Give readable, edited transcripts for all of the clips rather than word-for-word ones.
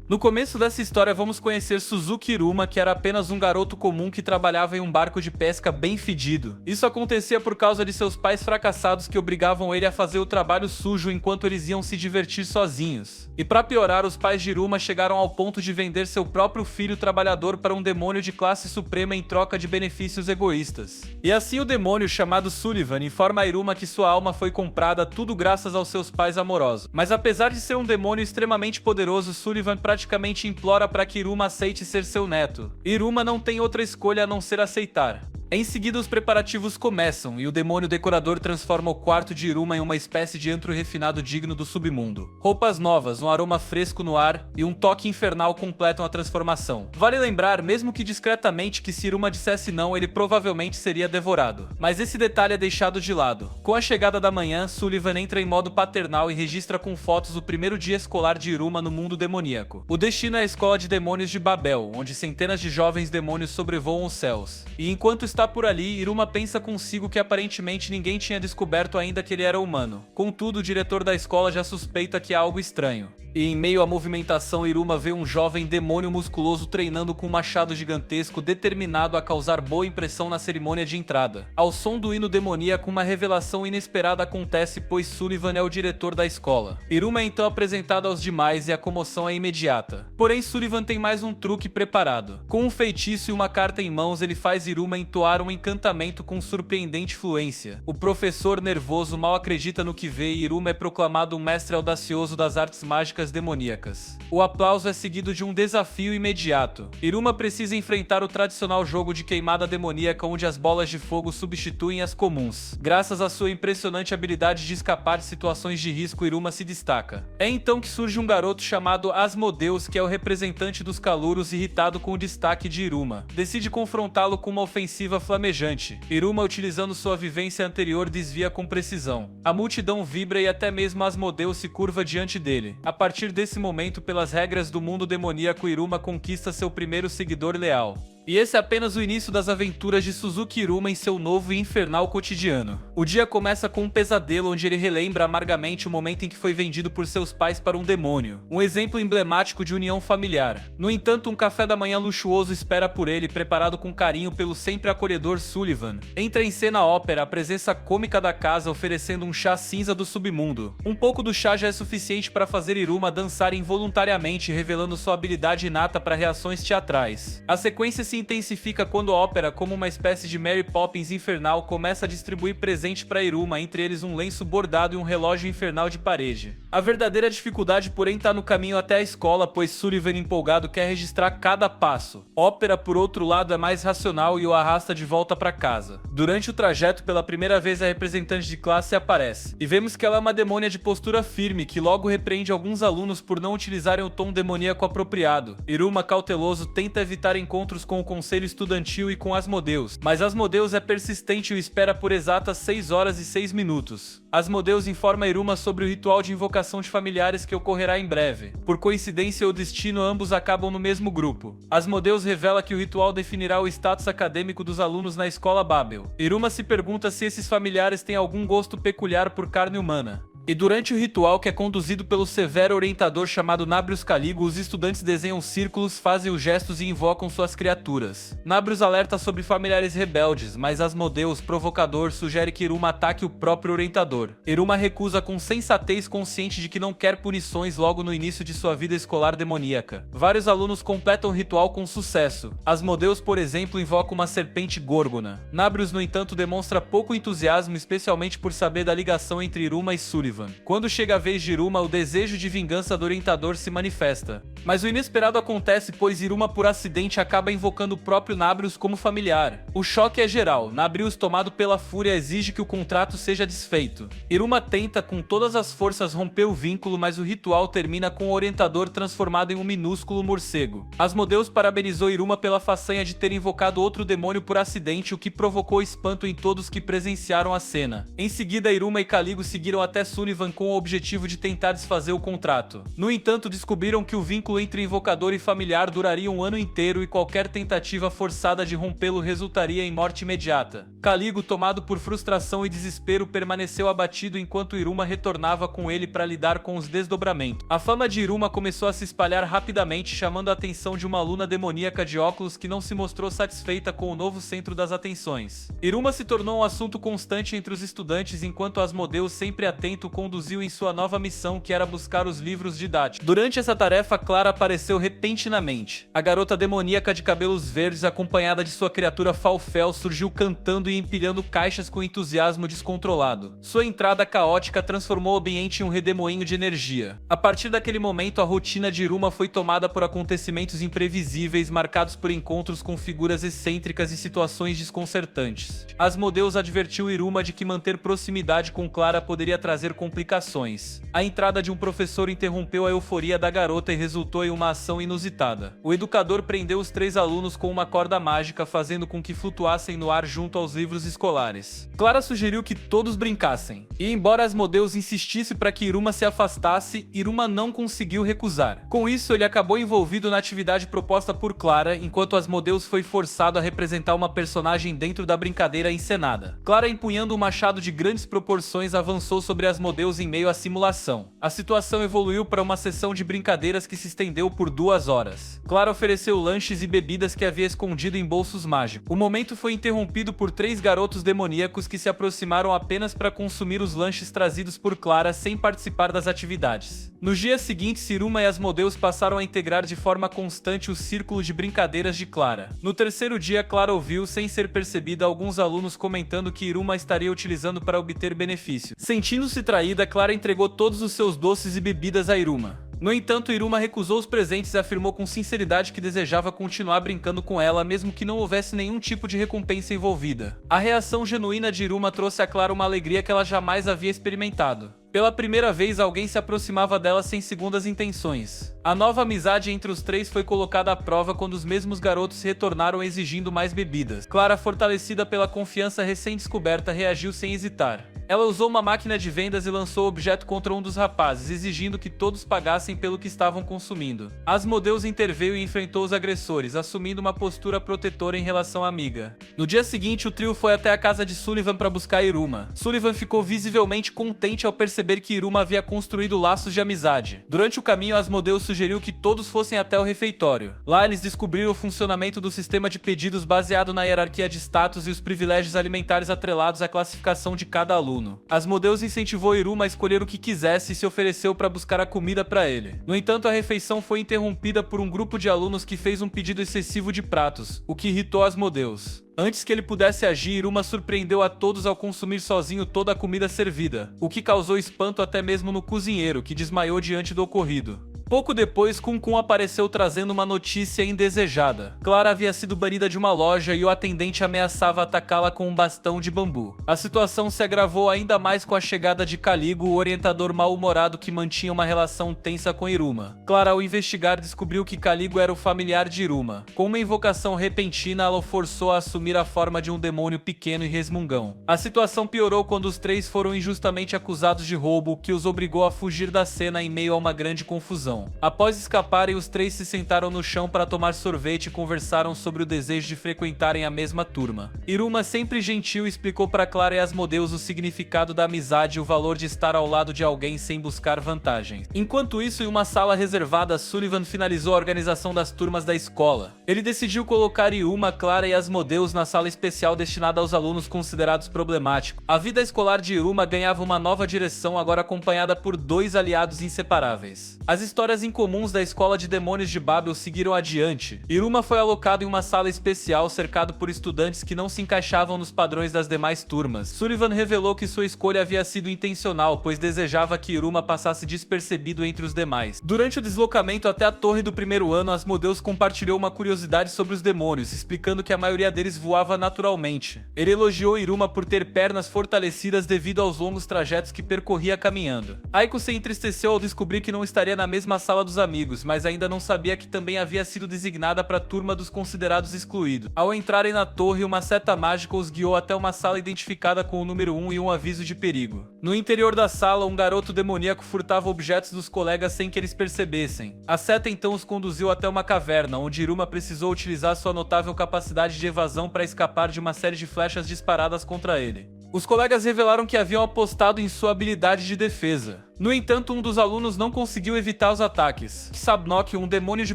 No começo dessa história vamos conhecer Suzuki Iruma, que era apenas um garoto comum que trabalhava em um barco de pesca bem fedido. Isso acontecia por causa de seus pais fracassados que obrigavam ele a fazer o trabalho sujo enquanto eles iam se divertir sozinhos. E para piorar, os pais de Iruma chegaram ao ponto de vender seu próprio filho trabalhador para um demônio de classe suprema em troca de benefícios egoístas. E assim o demônio chamado Sullivan informa a Iruma que sua alma foi comprada, tudo graças aos seus pais amorosos. Mas apesar de ser um demônio extremamente poderoso, Sullivan praticamente implora para que Iruma aceite ser seu neto. Iruma não tem outra escolha a não ser aceitar. Em seguida, os preparativos começam e o demônio decorador transforma o quarto de Iruma em uma espécie de antro refinado digno do submundo. Roupas novas, um aroma fresco no ar e um toque infernal completam a transformação. Vale lembrar, mesmo que discretamente, que se Iruma dissesse não, ele provavelmente seria devorado. Mas esse detalhe é deixado de lado. Com a chegada da manhã, Sullivan entra em modo paternal e registra com fotos o primeiro dia escolar de Iruma no mundo demoníaco. O destino é a escola de demônios de Babel, onde centenas de jovens demônios sobrevoam os céus. E enquanto está por ali, Iruma pensa consigo que aparentemente ninguém tinha descoberto ainda que ele era humano. Contudo, o diretor da escola já suspeita que há algo estranho. E em meio à movimentação, Iruma vê um jovem demônio musculoso treinando com um machado gigantesco, determinado a causar boa impressão na cerimônia de entrada. Ao som do hino demoníaco, uma revelação inesperada acontece, pois Sullivan é o diretor da escola. Iruma é então apresentado aos demais e a comoção é imediata. Porém, Sullivan tem mais um truque preparado. Com um feitiço e uma carta em mãos, ele faz Iruma entoar um encantamento com surpreendente fluência. O professor nervoso mal acredita no que vê e Iruma é proclamado um mestre audacioso das artes mágicas demoníacas. O aplauso é seguido de um desafio imediato. Iruma precisa enfrentar o tradicional jogo de queimada demoníaca, onde as bolas de fogo substituem as comuns. Graças à sua impressionante habilidade de escapar de situações de risco, Iruma se destaca. É então que surge um garoto chamado Asmodeus, que é o representante dos calouros, irritado com o destaque de Iruma. Decide confrontá-lo com uma ofensiva flamejante. Iruma, utilizando sua vivência anterior, desvia com precisão. A multidão vibra e até mesmo Asmodeus se curva diante dele. A partir desse momento, pelas regras do mundo demoníaco, Iruma conquista seu primeiro seguidor leal. E esse é apenas o início das aventuras de Suzuki Iruma em seu novo e infernal cotidiano. O dia começa com um pesadelo onde ele relembra amargamente o momento em que foi vendido por seus pais para um demônio. Um exemplo emblemático de união familiar. No entanto, um café da manhã luxuoso espera por ele, preparado com carinho pelo sempre acolhedor Sullivan. Entra em cena a ópera, a presença cômica da casa oferecendo um chá cinza do submundo. Um pouco do chá já é suficiente para fazer Iruma dançar involuntariamente, revelando sua habilidade inata para reações teatrais. A sequência se intensifica quando a ópera, como uma espécie de Mary Poppins infernal, começa a distribuir presente para Iruma, entre eles um lenço bordado e um relógio infernal de parede. A verdadeira dificuldade, porém, está no caminho até a escola, pois Sullivan, empolgado, quer registrar cada passo. Ópera, por outro lado, é mais racional e o arrasta de volta para casa. Durante o trajeto, pela primeira vez, a representante de classe aparece, e vemos que ela é uma demônia de postura firme, que logo repreende alguns alunos por não utilizarem o tom demoníaco apropriado. Iruma, cauteloso, tenta evitar encontros com o conselho estudantil e com Asmodeus, mas Asmodeus é persistente e o espera por exatas 6 horas e 6 minutos. Asmodeus informa Iruma sobre o ritual de invocação de familiares que ocorrerá em breve. Por coincidência ou destino, ambos acabam no mesmo grupo. Asmodeus revela que o ritual definirá o status acadêmico dos alunos na escola Babel. Iruma se pergunta se esses familiares têm algum gosto peculiar por carne humana. E durante o ritual, que é conduzido pelo severo orientador chamado Nabrius Caligo, os estudantes desenham círculos, fazem os gestos e invocam suas criaturas. Nabrius alerta sobre familiares rebeldes, mas Asmodeus, provocador, sugere que Iruma ataque o próprio orientador. Iruma recusa com sensatez, consciente de que não quer punições logo no início de sua vida escolar demoníaca. Vários alunos completam o ritual com sucesso. Asmodeus, por exemplo, invoca uma serpente górgona. Nabrius, no entanto, demonstra pouco entusiasmo, especialmente por saber da ligação entre Iruma e Sullivan. Quando chega a vez de Iruma, o desejo de vingança do orientador se manifesta. Mas o inesperado acontece, pois Iruma, por acidente, acaba invocando o próprio Nabrius como familiar. O choque é geral. Nabrius, tomado pela fúria, exige que o contrato seja desfeito. Iruma tenta com todas as forças romper o vínculo, mas o ritual termina com o orientador transformado em um minúsculo morcego. Asmodeus parabenizou Iruma pela façanha de ter invocado outro demônio por acidente, o que provocou espanto em todos que presenciaram a cena. Em seguida, Iruma e Caligo seguiram até Sullivan com o objetivo de tentar desfazer o contrato. No entanto, descobriram que o vínculo conflito entre invocador e familiar duraria um ano inteiro e qualquer tentativa forçada de rompê-lo resultaria em morte imediata. Caligo, tomado por frustração e desespero, permaneceu abatido enquanto Iruma retornava com ele para lidar com os desdobramentos. A fama de Iruma começou a se espalhar rapidamente, chamando a atenção de uma aluna demoníaca de óculos que não se mostrou satisfeita com o novo centro das atenções. Iruma se tornou um assunto constante entre os estudantes, enquanto Asmodeus, sempre atento, conduziu em sua nova missão, que era buscar os livros didáticos. Durante essa tarefa, Clara apareceu repentinamente. A garota demoníaca de cabelos verdes, acompanhada de sua criatura Falfel, surgiu cantando e empilhando caixas com entusiasmo descontrolado. Sua entrada caótica transformou o ambiente em um redemoinho de energia. A partir daquele momento, a rotina de Iruma foi tomada por acontecimentos imprevisíveis, marcados por encontros com figuras excêntricas e situações desconcertantes. Asmodeus advertiu Iruma de que manter proximidade com Clara poderia trazer complicações. A entrada de um professor interrompeu a euforia da garota e resultou em uma ação inusitada. O educador prendeu os 3 alunos com uma corda mágica, fazendo com que flutuassem no ar junto aos livros escolares. Clara sugeriu que todos brincassem, e embora Asmodeus insistisse para que Iruma se afastasse, Iruma não conseguiu recusar. Com isso, ele acabou envolvido na atividade proposta por Clara, enquanto Asmodeus foi forçado a representar uma personagem dentro da brincadeira encenada. Clara, empunhando um machado de grandes proporções, avançou sobre Asmodeus em meio à simulação. A situação evoluiu para uma sessão de brincadeiras que se estendeu por 2 horas. Clara ofereceu lanches e bebidas que havia escondido em bolsos mágicos. O momento foi interrompido por 3 garotos demoníacos que se aproximaram apenas para consumir os lanches trazidos por Clara, sem participar das atividades. Nos dias seguintes, Iruma e Asmodeus passaram a integrar de forma constante o círculo de brincadeiras de Clara. No terceiro dia, Clara ouviu, sem ser percebida, alguns alunos comentando que Iruma estaria utilizando para obter benefício. Sentindo-se traída, Clara entregou todos os seus doces e bebidas a Iruma. No entanto, Iruma recusou os presentes e afirmou com sinceridade que desejava continuar brincando com ela, mesmo que não houvesse nenhum tipo de recompensa envolvida. A reação genuína de Iruma trouxe a Clara uma alegria que ela jamais havia experimentado. Pela primeira vez, alguém se aproximava dela sem segundas intenções. A nova amizade entre os 3 foi colocada à prova quando os mesmos garotos retornaram exigindo mais bebidas. Clara, fortalecida pela confiança recém-descoberta, reagiu sem hesitar. Ela usou uma máquina de vendas e lançou o objeto contra um dos rapazes, exigindo que todos pagassem pelo que estavam consumindo. Asmodeus interveio e enfrentou os agressores, assumindo uma postura protetora em relação à amiga. No dia seguinte, o trio foi até a casa de Sullivan para buscar Iruma. Sullivan ficou visivelmente contente ao perceber que Iruma havia construído laços de amizade. Durante o caminho, Asmodeus sugeriu que todos fossem até o refeitório. Lá, eles descobriram o funcionamento do sistema de pedidos baseado na hierarquia de status e os privilégios alimentares atrelados à classificação de cada aluno. Asmodeus incentivou Iruma a escolher o que quisesse e se ofereceu para buscar a comida para ele. No entanto, a refeição foi interrompida por um grupo de alunos que fez um pedido excessivo de pratos, o que irritou Asmodeus. Antes que ele pudesse agir, Iruma surpreendeu a todos ao consumir sozinho toda a comida servida, o que causou espanto até mesmo no cozinheiro, que desmaiou diante do ocorrido. Pouco depois, Kun apareceu trazendo uma notícia indesejada. Clara havia sido banida de uma loja e o atendente ameaçava atacá-la com um bastão de bambu. A situação se agravou ainda mais com a chegada de Caligo, o orientador mal-humorado que mantinha uma relação tensa com Iruma. Clara, ao investigar, descobriu que Caligo era o familiar de Iruma. Com uma invocação repentina, ela o forçou a assumir a forma de um demônio pequeno e resmungão. A situação piorou quando os 3 foram injustamente acusados de roubo, o que os obrigou a fugir da cena em meio a uma grande confusão. Após escaparem, os 3 se sentaram no chão para tomar sorvete e conversaram sobre o desejo de frequentarem a mesma turma. Iruma, sempre gentil, explicou para Clara e Asmodeus o significado da amizade e o valor de estar ao lado de alguém sem buscar vantagens. Enquanto isso, em uma sala reservada, Sullivan finalizou a organização das turmas da escola. Ele decidiu colocar Iruma, Clara e Asmodeus na sala especial destinada aos alunos considerados problemáticos. A vida escolar de Iruma ganhava uma nova direção, agora acompanhada por 2 aliados inseparáveis. As histórias incomuns da escola de demônios de Babel seguiram adiante. Iruma foi alocado em uma sala especial cercado por estudantes que não se encaixavam nos padrões das demais turmas. Sullivan revelou que sua escolha havia sido intencional, pois desejava que Iruma passasse despercebido entre os demais. Durante o deslocamento até a torre do primeiro ano, Asmodeus compartilhou uma curiosidade sobre os demônios, explicando que a maioria deles voava naturalmente. Ele elogiou Iruma por ter pernas fortalecidas devido aos longos trajetos que percorria caminhando. Aiko se entristeceu ao descobrir que não estaria na mesma mesma sala dos amigos, mas ainda não sabia que também havia sido designada para a turma dos considerados excluídos. Ao entrarem na torre, uma seta mágica os guiou até uma sala identificada com o número 1 e um aviso de perigo. No interior da sala, um garoto demoníaco furtava objetos dos colegas sem que eles percebessem. A seta então os conduziu até uma caverna, onde Iruma precisou utilizar sua notável capacidade de evasão para escapar de uma série de flechas disparadas contra ele. Os colegas revelaram que haviam apostado em sua habilidade de defesa. No entanto, um dos alunos não conseguiu evitar os ataques. Sabnok, um demônio de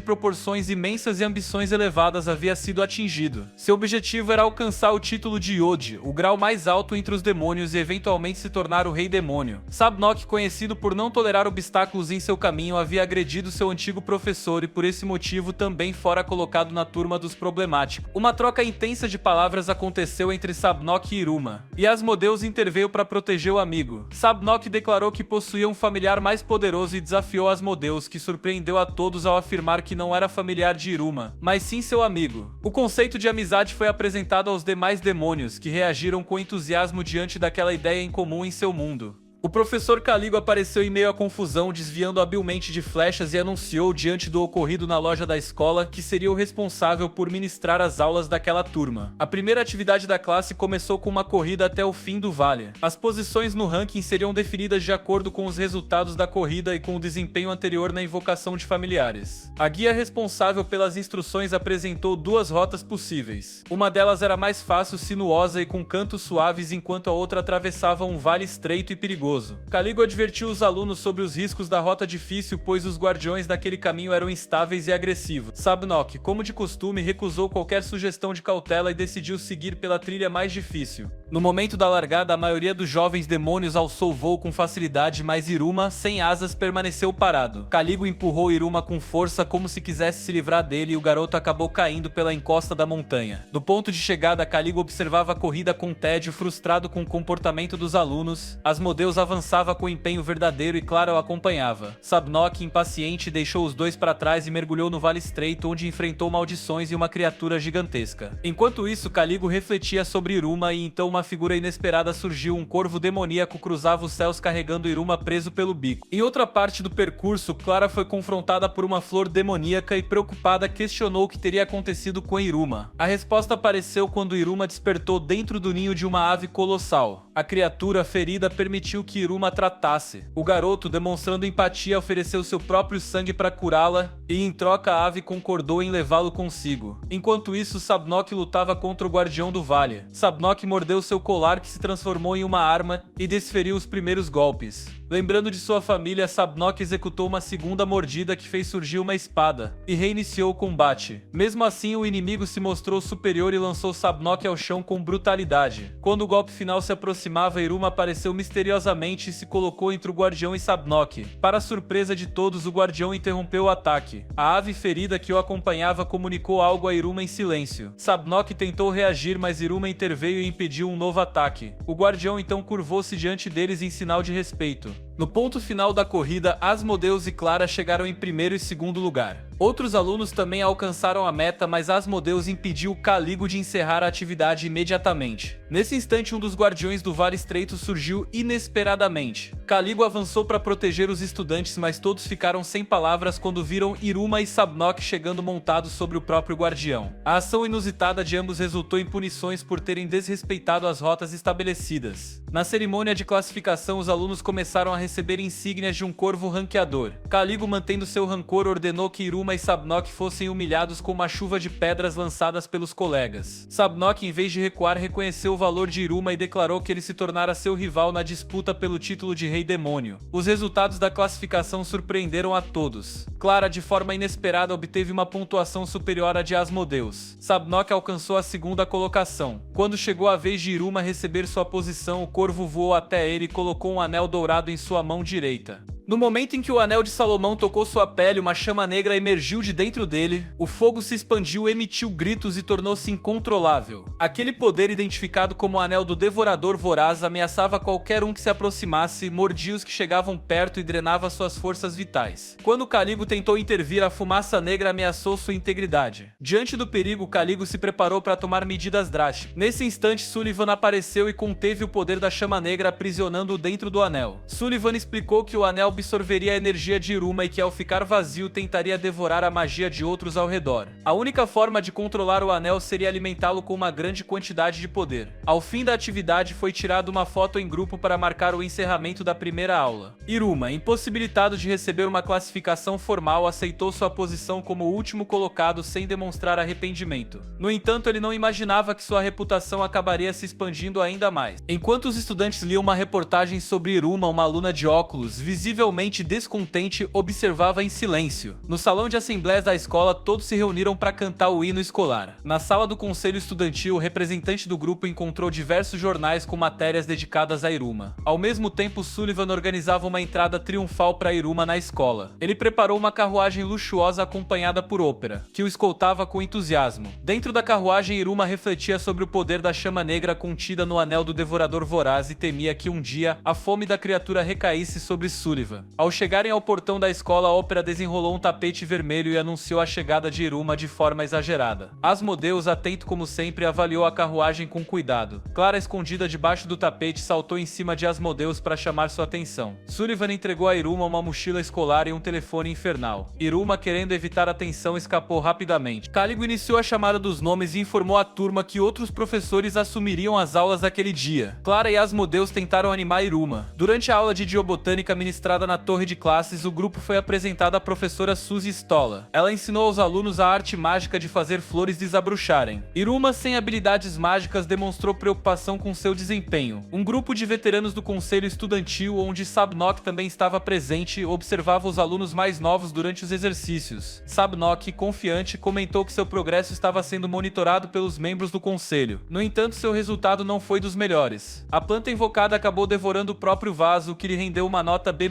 proporções imensas e ambições elevadas, havia sido atingido. Seu objetivo era alcançar o título de Yodi, o grau mais alto entre os demônios, e eventualmente se tornar o Rei Demônio. Sabnok, conhecido por não tolerar obstáculos em seu caminho, havia agredido seu antigo professor e por esse motivo também fora colocado na turma dos problemáticos. Uma troca intensa de palavras aconteceu entre Sabnok e Iruma, e Asmodeus interveio para proteger o amigo. Sabnok declarou que possuía um familiar mais poderoso e desafiou Asmodeus, que surpreendeu a todos ao afirmar que não era familiar de Iruma, mas sim seu amigo. O conceito de amizade foi apresentado aos demais demônios, que reagiram com entusiasmo diante daquela ideia em comum em seu mundo. O professor Caligo apareceu em meio à confusão, desviando habilmente de flechas, e anunciou diante do ocorrido na loja da escola que seria o responsável por ministrar as aulas daquela turma. A primeira atividade da classe começou com uma corrida até o fim do vale. As posições no ranking seriam definidas de acordo com os resultados da corrida e com o desempenho anterior na invocação de familiares. A guia responsável pelas instruções apresentou duas rotas possíveis. Uma delas era mais fácil, sinuosa e com cantos suaves, enquanto a outra atravessava um vale estreito e perigoso. Caligo advertiu os alunos sobre os riscos da rota difícil, pois os guardiões daquele caminho eram instáveis e agressivos. Sabnok, como de costume, recusou qualquer sugestão de cautela e decidiu seguir pela trilha mais difícil. No momento da largada, a maioria dos jovens demônios alçou o voo com facilidade, mas Iruma, sem asas, permaneceu parado. Caligo empurrou Iruma com força como se quisesse se livrar dele, e o garoto acabou caindo pela encosta da montanha. Do ponto de chegada, Caligo observava a corrida com tédio, frustrado com o comportamento dos alunos. Asmodeus avançava com empenho verdadeiro e Clara o acompanhava. Sabnok, impaciente, deixou os dois para trás e mergulhou no vale estreito, onde enfrentou maldições e uma criatura gigantesca. Enquanto isso, Caligo refletia sobre Iruma, e então uma figura inesperada surgiu. Um corvo demoníaco cruzava os céus carregando Iruma preso pelo bico. Em outra parte do percurso, Clara foi confrontada por uma flor demoníaca e, preocupada, questionou o que teria acontecido com Iruma. A resposta apareceu quando Iruma despertou dentro do ninho de uma ave colossal. A criatura ferida permitiu que Iruma tratasse. O garoto, demonstrando empatia, ofereceu seu próprio sangue para curá-la, e em troca a ave concordou em levá-lo consigo. Enquanto isso, Sabnok lutava contra o guardião do vale. Sabnok mordeu seu colar, que se transformou em uma arma, e desferiu os primeiros golpes. Lembrando de sua família, Sabnok executou uma segunda mordida que fez surgir uma espada, e reiniciou o combate. Mesmo assim, o inimigo se mostrou superior e lançou Sabnok ao chão com brutalidade. Quando o golpe final se aproximava, Iruma apareceu misteriosamente e se colocou entre o guardião e Sabnok. Para a surpresa de todos, o guardião interrompeu o ataque. A ave ferida que o acompanhava comunicou algo a Iruma em silêncio. Sabnok tentou reagir, mas Iruma interveio e impediu um novo ataque. O guardião então curvou-se diante deles em sinal de respeito. No ponto final da corrida, Asmodeus e Clara chegaram em primeiro e segundo lugar. Outros alunos também alcançaram a meta, mas Asmodeus impediu Caligo de encerrar a atividade imediatamente. Nesse instante, um dos guardiões do Vale Estreito surgiu inesperadamente. Caligo avançou para proteger os estudantes, mas todos ficaram sem palavras quando viram Iruma e Sabnok chegando montados sobre o próprio guardião. A ação inusitada de ambos resultou em punições por terem desrespeitado as rotas estabelecidas. Na cerimônia de classificação, os alunos começaram a receber insígnias de um corvo ranqueador. Caligo, mantendo seu rancor, ordenou que Iruma e Sabnok fossem humilhados com uma chuva de pedras lançadas pelos colegas. Sabnok, em vez de recuar, reconheceu o valor de Iruma e declarou que ele se tornara seu rival na disputa pelo título de Rei Demônio. Os resultados da classificação surpreenderam a todos. Clara, de forma inesperada, obteve uma pontuação superior à de Asmodeus. Sabnok alcançou a segunda colocação. Quando chegou a vez de Iruma receber sua posição, o corvo voou até ele e colocou um anel dourado em sua mão direita. No momento em que o Anel de Salomão tocou sua pele, uma chama negra emergiu de dentro dele, o fogo se expandiu, emitiu gritos e tornou-se incontrolável. Aquele poder, identificado como o Anel do Devorador Voraz, ameaçava qualquer um que se aproximasse, mordia os que chegavam perto e drenava suas forças vitais. Quando Caligo tentou intervir, a fumaça negra ameaçou sua integridade. Diante do perigo, Caligo se preparou para tomar medidas drásticas. Nesse instante, Sullivan apareceu e conteve o poder da chama negra, aprisionando-o dentro do anel. Sullivan explicou que o anel absorveria a energia de Iruma e que ao ficar vazio tentaria devorar a magia de outros ao redor. A única forma de controlar o anel seria alimentá-lo com uma grande quantidade de poder. Ao fim da atividade foi tirada uma foto em grupo para marcar o encerramento da primeira aula. Iruma, impossibilitado de receber uma classificação formal, aceitou sua posição como o último colocado sem demonstrar arrependimento. No entanto, ele não imaginava que sua reputação acabaria se expandindo ainda mais. Enquanto os estudantes liam uma reportagem sobre Iruma, uma aluna de óculos, visivelmente descontente, observava em silêncio. No salão de assembleias da escola, todos se reuniram para cantar o hino escolar. Na sala do conselho estudantil, o representante do grupo encontrou diversos jornais com matérias dedicadas a Iruma. Ao mesmo tempo, Sullivan organizava uma entrada triunfal para Iruma na escola. Ele preparou uma carruagem luxuosa acompanhada por ópera, que o escoltava com entusiasmo. Dentro da carruagem, Iruma refletia sobre o poder da chama negra contida no anel do Devorador Voraz e temia que um dia a fome da criatura recaísse sobre Sullivan. Ao chegarem ao portão da escola, a ópera desenrolou um tapete vermelho e anunciou a chegada de Iruma de forma exagerada. Asmodeus, atento como sempre, avaliou a carruagem com cuidado. Clara, escondida debaixo do tapete, saltou em cima de Asmodeus para chamar sua atenção. Sullivan entregou a Iruma uma mochila escolar e um telefone infernal. Iruma, querendo evitar a tensão, escapou rapidamente. Caligo iniciou a chamada dos nomes e informou à turma que outros professores assumiriam as aulas aquele dia. Clara e Asmodeus tentaram animar Iruma. Durante a aula de geobotânica ministrada na torre de classes, o grupo foi apresentado à professora Suzy Stolla. Ela ensinou aos alunos a arte mágica de fazer flores desabrucharem. Iruma, sem habilidades mágicas, demonstrou preocupação com seu desempenho. Um grupo de veteranos do conselho estudantil, onde Sabnok também estava presente, observava os alunos mais novos durante os exercícios. Sabnok, confiante, comentou que seu progresso estava sendo monitorado pelos membros do conselho. No entanto, seu resultado não foi dos melhores. A planta invocada acabou devorando o próprio vaso, o que lhe rendeu uma nota B+.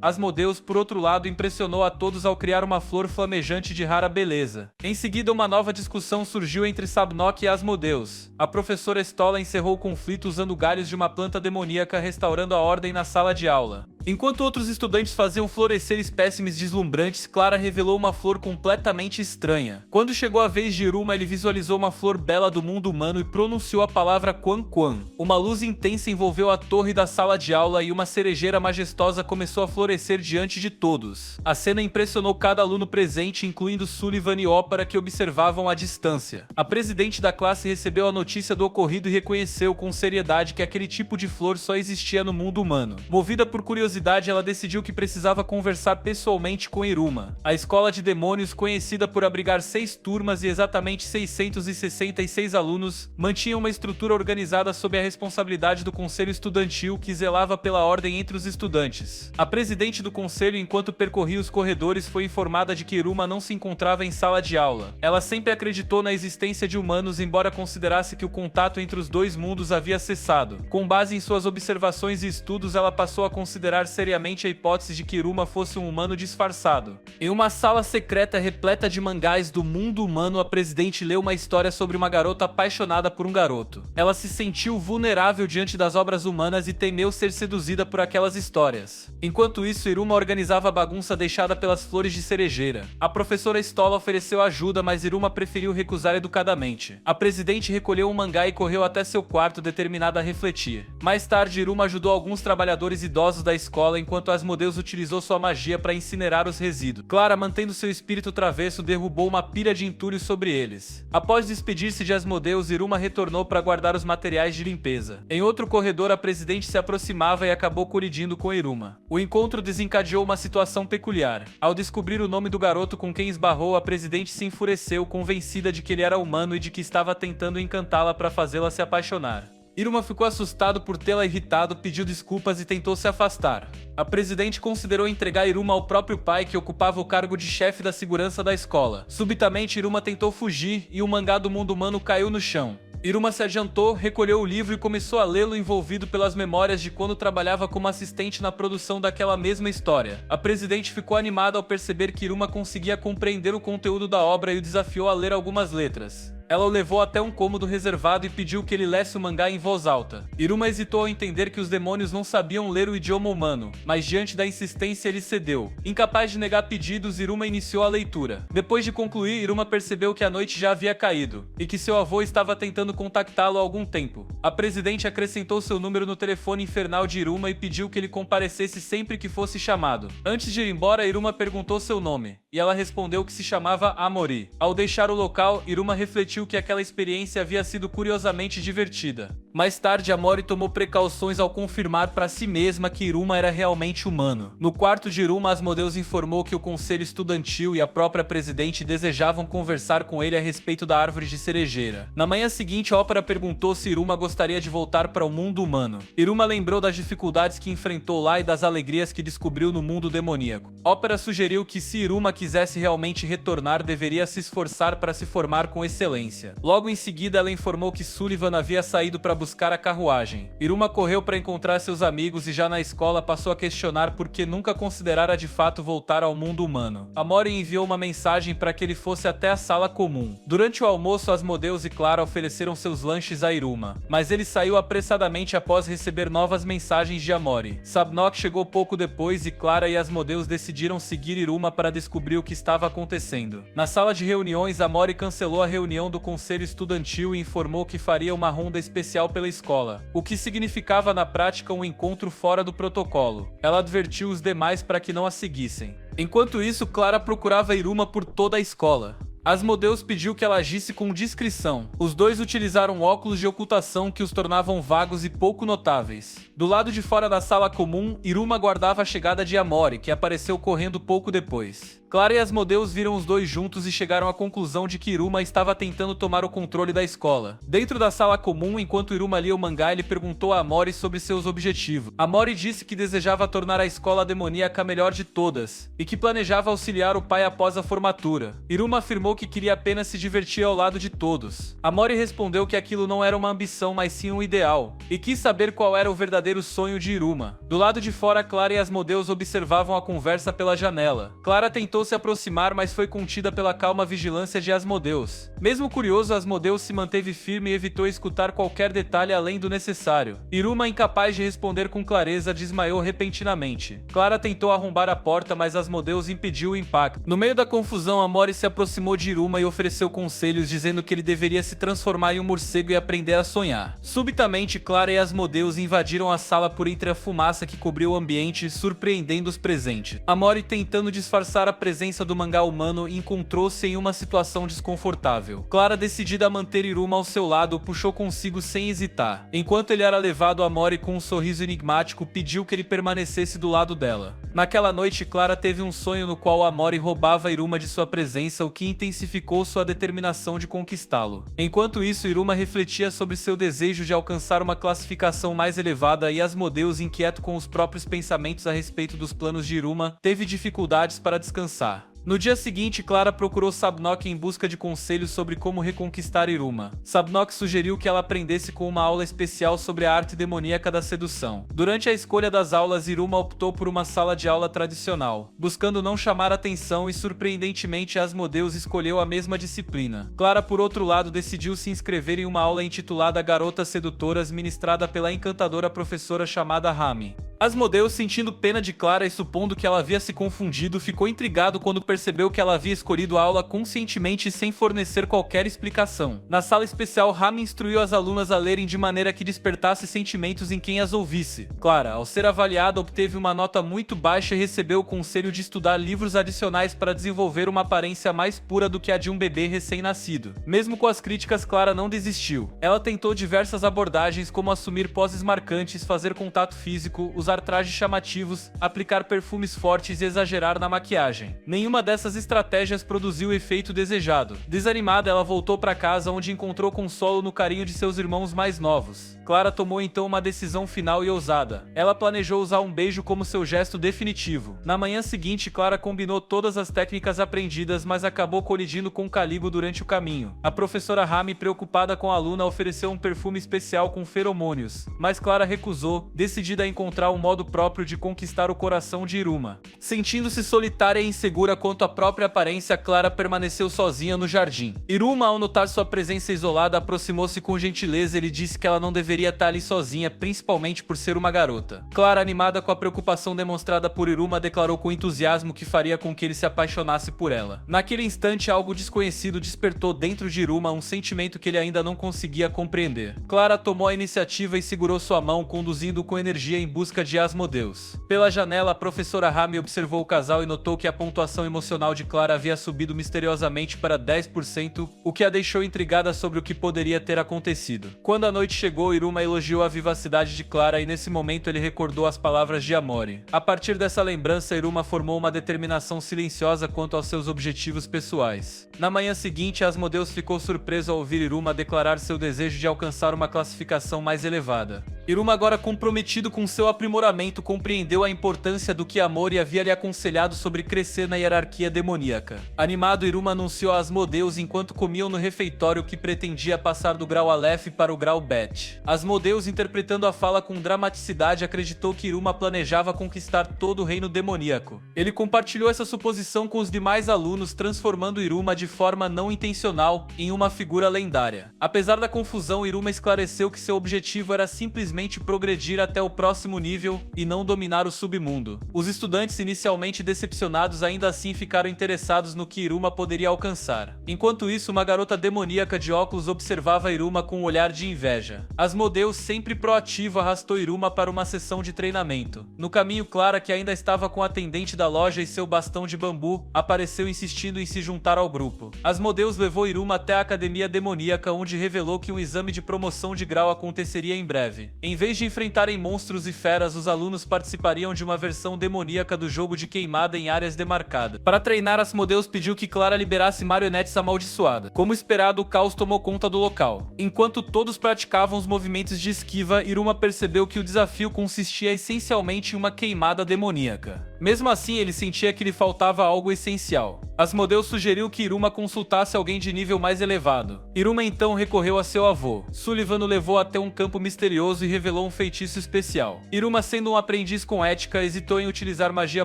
Asmodeus, por outro lado, impressionou a todos ao criar uma flor flamejante de rara beleza. Em seguida, uma nova discussão surgiu entre Sabnok e Asmodeus. A professora Stolla encerrou o conflito usando galhos de uma planta demoníaca, restaurando a ordem na sala de aula. Enquanto outros estudantes faziam florescer espécimes deslumbrantes, Clara revelou uma flor completamente estranha. Quando chegou a vez de Iruma, ele visualizou uma flor bela do mundo humano e pronunciou a palavra Quan Quan. Uma luz intensa envolveu a torre da sala de aula e uma cerejeira majestosa começou a florescer diante de todos. A cena impressionou cada aluno presente, incluindo Sullivan e Ópera, que observavam à distância. A presidente da classe recebeu a notícia do ocorrido e reconheceu com seriedade que aquele tipo de flor só existia no mundo humano. Movida por curiosidade, ela decidiu que precisava conversar pessoalmente com Iruma. A escola de demônios, conhecida por abrigar 6 turmas e exatamente 666 alunos, mantinha uma estrutura organizada sob a responsabilidade do conselho estudantil, que zelava pela ordem entre os estudantes. A presidente do conselho, enquanto percorria os corredores, foi informada de que Iruma não se encontrava em sala de aula. Ela sempre acreditou na existência de humanos, embora considerasse que o contato entre os dois mundos havia cessado. Com base em suas observações e estudos, ela passou a considerar seriamente a hipótese de que Iruma fosse um humano disfarçado. Em uma sala secreta repleta de mangás do mundo humano, a presidente leu uma história sobre uma garota apaixonada por um garoto. Ela se sentiu vulnerável diante das obras humanas e temeu ser seduzida por aquelas histórias. Enquanto isso, Iruma organizava a bagunça deixada pelas flores de cerejeira. A professora Stolla ofereceu ajuda, mas Iruma preferiu recusar educadamente. A presidente recolheu um mangá e correu até seu quarto, determinada a refletir. Mais tarde, Iruma ajudou alguns trabalhadores idosos da escola, enquanto Asmodeus utilizou sua magia para incinerar os resíduos. Clara, mantendo seu espírito travesso, derrubou uma pilha de entulho sobre eles. Após despedir-se de Asmodeus, Iruma retornou para guardar os materiais de limpeza. Em outro corredor, a presidente se aproximava e acabou colidindo com Iruma. O encontro desencadeou uma situação peculiar. Ao descobrir o nome do garoto com quem esbarrou, a presidente se enfureceu, convencida de que ele era humano e de que estava tentando encantá-la para fazê-la se apaixonar. Iruma ficou assustado por tê-la irritado, pediu desculpas e tentou se afastar. A presidente considerou entregar Iruma ao próprio pai, que ocupava o cargo de chefe da segurança da escola. Subitamente, Iruma tentou fugir e o mangá do mundo humano caiu no chão. Iruma se adiantou, recolheu o livro e começou a lê-lo, envolvido pelas memórias de quando trabalhava como assistente na produção daquela mesma história. A presidente ficou animada ao perceber que Iruma conseguia compreender o conteúdo da obra e o desafiou a ler algumas letras. Ela o levou até um cômodo reservado e pediu que ele lesse o mangá em voz alta. Iruma hesitou ao entender que os demônios não sabiam ler o idioma humano, mas diante da insistência ele cedeu. Incapaz de negar pedidos, Iruma iniciou a leitura. Depois de concluir, Iruma percebeu que a noite já havia caído, e que seu avô estava tentando contactá-lo há algum tempo. A presidente acrescentou seu número no telefone infernal de Iruma e pediu que ele comparecesse sempre que fosse chamado. Antes de ir embora, Iruma perguntou seu nome, e ela respondeu que se chamava Amori. Ao deixar o local, Iruma refletiu que aquela experiência havia sido curiosamente divertida. Mais tarde, Amori tomou precauções ao confirmar para si mesma que Iruma era realmente humano. No quarto de Iruma, Asmodeus informou que o conselho estudantil e a própria presidente desejavam conversar com ele a respeito da árvore de cerejeira. Na manhã seguinte, a ópera perguntou se Iruma gostaria de voltar para o mundo humano. Iruma lembrou das dificuldades que enfrentou lá e das alegrias que descobriu no mundo demoníaco. Ópera sugeriu que se Iruma quisesse realmente retornar, deveria se esforçar para se formar com excelência. Logo em seguida, ela informou que Sullivan havia saído para buscar a carruagem. Iruma correu para encontrar seus amigos e já na escola passou a questionar por que nunca considerara de fato voltar ao mundo humano. Amori enviou uma mensagem para que ele fosse até a sala comum. Durante o almoço, Asmodeus e Clara ofereceram seus lanches a Iruma, mas ele saiu apressadamente após receber novas mensagens de Amori. Sabnok chegou pouco depois e Clara e Asmodeus decidiram seguir Iruma para descobrir o que estava acontecendo. Na sala de reuniões, Amori cancelou a reunião do conselho estudantil e informou que faria uma ronda especial pela escola, o que significava na prática um encontro fora do protocolo. Ela advertiu os demais para que não a seguissem. Enquanto isso, Clara procurava Iruma por toda a escola. Asmodeus pediu que ela agisse com discrição. Os dois utilizaram óculos de ocultação que os tornavam vagos e pouco notáveis. Do lado de fora da sala comum, Iruma aguardava a chegada de Amori, que apareceu correndo pouco depois. Clara e Asmodeus viram os dois juntos e chegaram à conclusão de que Iruma estava tentando tomar o controle da escola. Dentro da sala comum, enquanto Iruma lia o mangá, ele perguntou a Amori sobre seus objetivos. Amori disse que desejava tornar a escola demoníaca a melhor de todas, e que planejava auxiliar o pai após a formatura. Iruma afirmou que queria apenas se divertir ao lado de todos. Amori respondeu que aquilo não era uma ambição, mas sim um ideal, e quis saber qual era o verdadeiro sonho de Iruma. Do lado de fora, Clara e Asmodeus observavam a conversa pela janela. Clara tentou se aproximar, mas foi contida pela calma vigilância de Asmodeus. Mesmo curioso, Asmodeus se manteve firme e evitou escutar qualquer detalhe além do necessário. Iruma, incapaz de responder com clareza, desmaiou repentinamente. Clara tentou arrombar a porta, mas Asmodeus impediu o impacto. No meio da confusão, Amori se aproximou de Iruma e ofereceu conselhos, dizendo que ele deveria se transformar em um morcego e aprender a sonhar. Subitamente, Clara e Asmodeus invadiram a sala por entre a fumaça que cobriu o ambiente, surpreendendo os presentes. Amori, tentando disfarçar a presença do mangá humano, encontrou-se em uma situação desconfortável. Clara, decidida a manter Iruma ao seu lado, puxou consigo sem hesitar. Enquanto ele era levado, Amori, com um sorriso enigmático, pediu que ele permanecesse do lado dela. Naquela noite, Clara teve um sonho no qual Amori roubava Iruma de sua presença, o que intensificou sua determinação de conquistá-lo. Enquanto isso, Iruma refletia sobre seu desejo de alcançar uma classificação mais elevada e Asmodeus, inquieto com os próprios pensamentos a respeito dos planos de Iruma, teve dificuldades para descansar. No dia seguinte, Clara procurou Sabnok em busca de conselhos sobre como reconquistar Iruma. Sabnok sugeriu que ela aprendesse com uma aula especial sobre a arte demoníaca da sedução. Durante a escolha das aulas, Iruma optou por uma sala de aula tradicional, buscando não chamar atenção, e surpreendentemente Asmodeus escolheu a mesma disciplina. Clara, por outro lado, decidiu se inscrever em uma aula intitulada Garotas Sedutoras, ministrada pela encantadora professora chamada Rami. Asmodeus, sentindo pena de Clara e supondo que ela havia se confundido, ficou intrigado quando percebeu que ela havia escolhido a aula conscientemente e sem fornecer qualquer explicação. Na sala especial, Rami instruiu as alunas a lerem de maneira que despertasse sentimentos em quem as ouvisse. Clara, ao ser avaliada, obteve uma nota muito baixa e recebeu o conselho de estudar livros adicionais para desenvolver uma aparência mais pura do que a de um bebê recém-nascido. Mesmo com as críticas, Clara não desistiu. Ela tentou diversas abordagens, como assumir poses marcantes, fazer contato físico, usar trajes chamativos, aplicar perfumes fortes e exagerar na maquiagem. Nenhuma dessas estratégias produziu o efeito desejado. Desanimada, ela voltou para casa, onde encontrou consolo no carinho de seus irmãos mais novos. Clara tomou então uma decisão final e ousada. Ela planejou usar um beijo como seu gesto definitivo. Na manhã seguinte, Clara combinou todas as técnicas aprendidas, mas acabou colidindo com Calibo durante o caminho. A professora Rami, preocupada com a aluna, ofereceu um perfume especial com feromônios, mas Clara recusou, decidida a encontrar um modo próprio de conquistar o coração de Iruma. Sentindo-se solitária e insegura quanto à própria aparência, Clara permaneceu sozinha no jardim. Iruma, ao notar sua presença isolada, aproximou-se com gentileza e lhe disse que ela não deveria estar ali sozinha, principalmente por ser uma garota. Clara, animada com a preocupação demonstrada por Iruma, declarou com entusiasmo que faria com que ele se apaixonasse por ela. Naquele instante, algo desconhecido despertou dentro de Iruma um sentimento que ele ainda não conseguia compreender. Clara tomou a iniciativa e segurou sua mão, conduzindo-o com energia em busca de Asmodeus. Pela janela, a professora Rami observou o casal e notou que a pontuação emocional de Clara havia subido misteriosamente para 10%, o que a deixou intrigada sobre o que poderia ter acontecido. Quando a noite chegou, Iruma elogiou a vivacidade de Clara e nesse momento ele recordou as palavras de Amori. A partir dessa lembrança, Iruma formou uma determinação silenciosa quanto aos seus objetivos pessoais. Na manhã seguinte, Asmodeus ficou surpreso ao ouvir Iruma declarar seu desejo de alcançar uma classificação mais elevada. Iruma, agora comprometido com seu aprimoramento, compreendeu a importância do que Amori havia lhe aconselhado sobre crescer na hierarquia demoníaca. Animado, Iruma anunciou a Asmodeus enquanto comiam no refeitório que pretendia passar do grau Aleph para o grau Bet. Asmodeus, interpretando a fala com dramaticidade, acreditou que Iruma planejava conquistar todo o reino demoníaco. Ele compartilhou essa suposição com os demais alunos, transformando Iruma de forma não intencional em uma figura lendária. Apesar da confusão, Iruma esclareceu que seu objetivo era simplesmente progredir até o próximo nível e não dominar o submundo. Os estudantes, inicialmente decepcionados, ainda assim ficaram interessados no que Iruma poderia alcançar. Enquanto isso, uma garota demoníaca de óculos observava Iruma com um olhar de inveja. Asmodeus, sempre proativo, arrastou Iruma para uma sessão de treinamento. No caminho, Clara, que ainda estava com a atendente da loja e seu bastão de bambu, apareceu insistindo em se juntar ao grupo. Asmodeus levou Iruma até a academia demoníaca, onde revelou que um exame de promoção de grau aconteceria em breve. Em vez de enfrentarem monstros e feras, os alunos participariam de uma versão demoníaca do jogo de queimada em áreas demarcadas. Para treinar, Asmodeus pediu que Clara liberasse marionetes amaldiçoadas. Como esperado, o caos tomou conta do local. Enquanto todos praticavam os movimentos de esquiva, Iruma percebeu que o desafio consistia essencialmente em uma queimada demoníaca. Mesmo assim, ele sentia que lhe faltava algo essencial. Asmodeus sugeriu que Iruma consultasse alguém de nível mais elevado. Iruma então recorreu a seu avô. Sullivan o levou até um campo misterioso e revelou um feitiço especial. Iruma, sendo um aprendiz com ética, hesitou em utilizar magia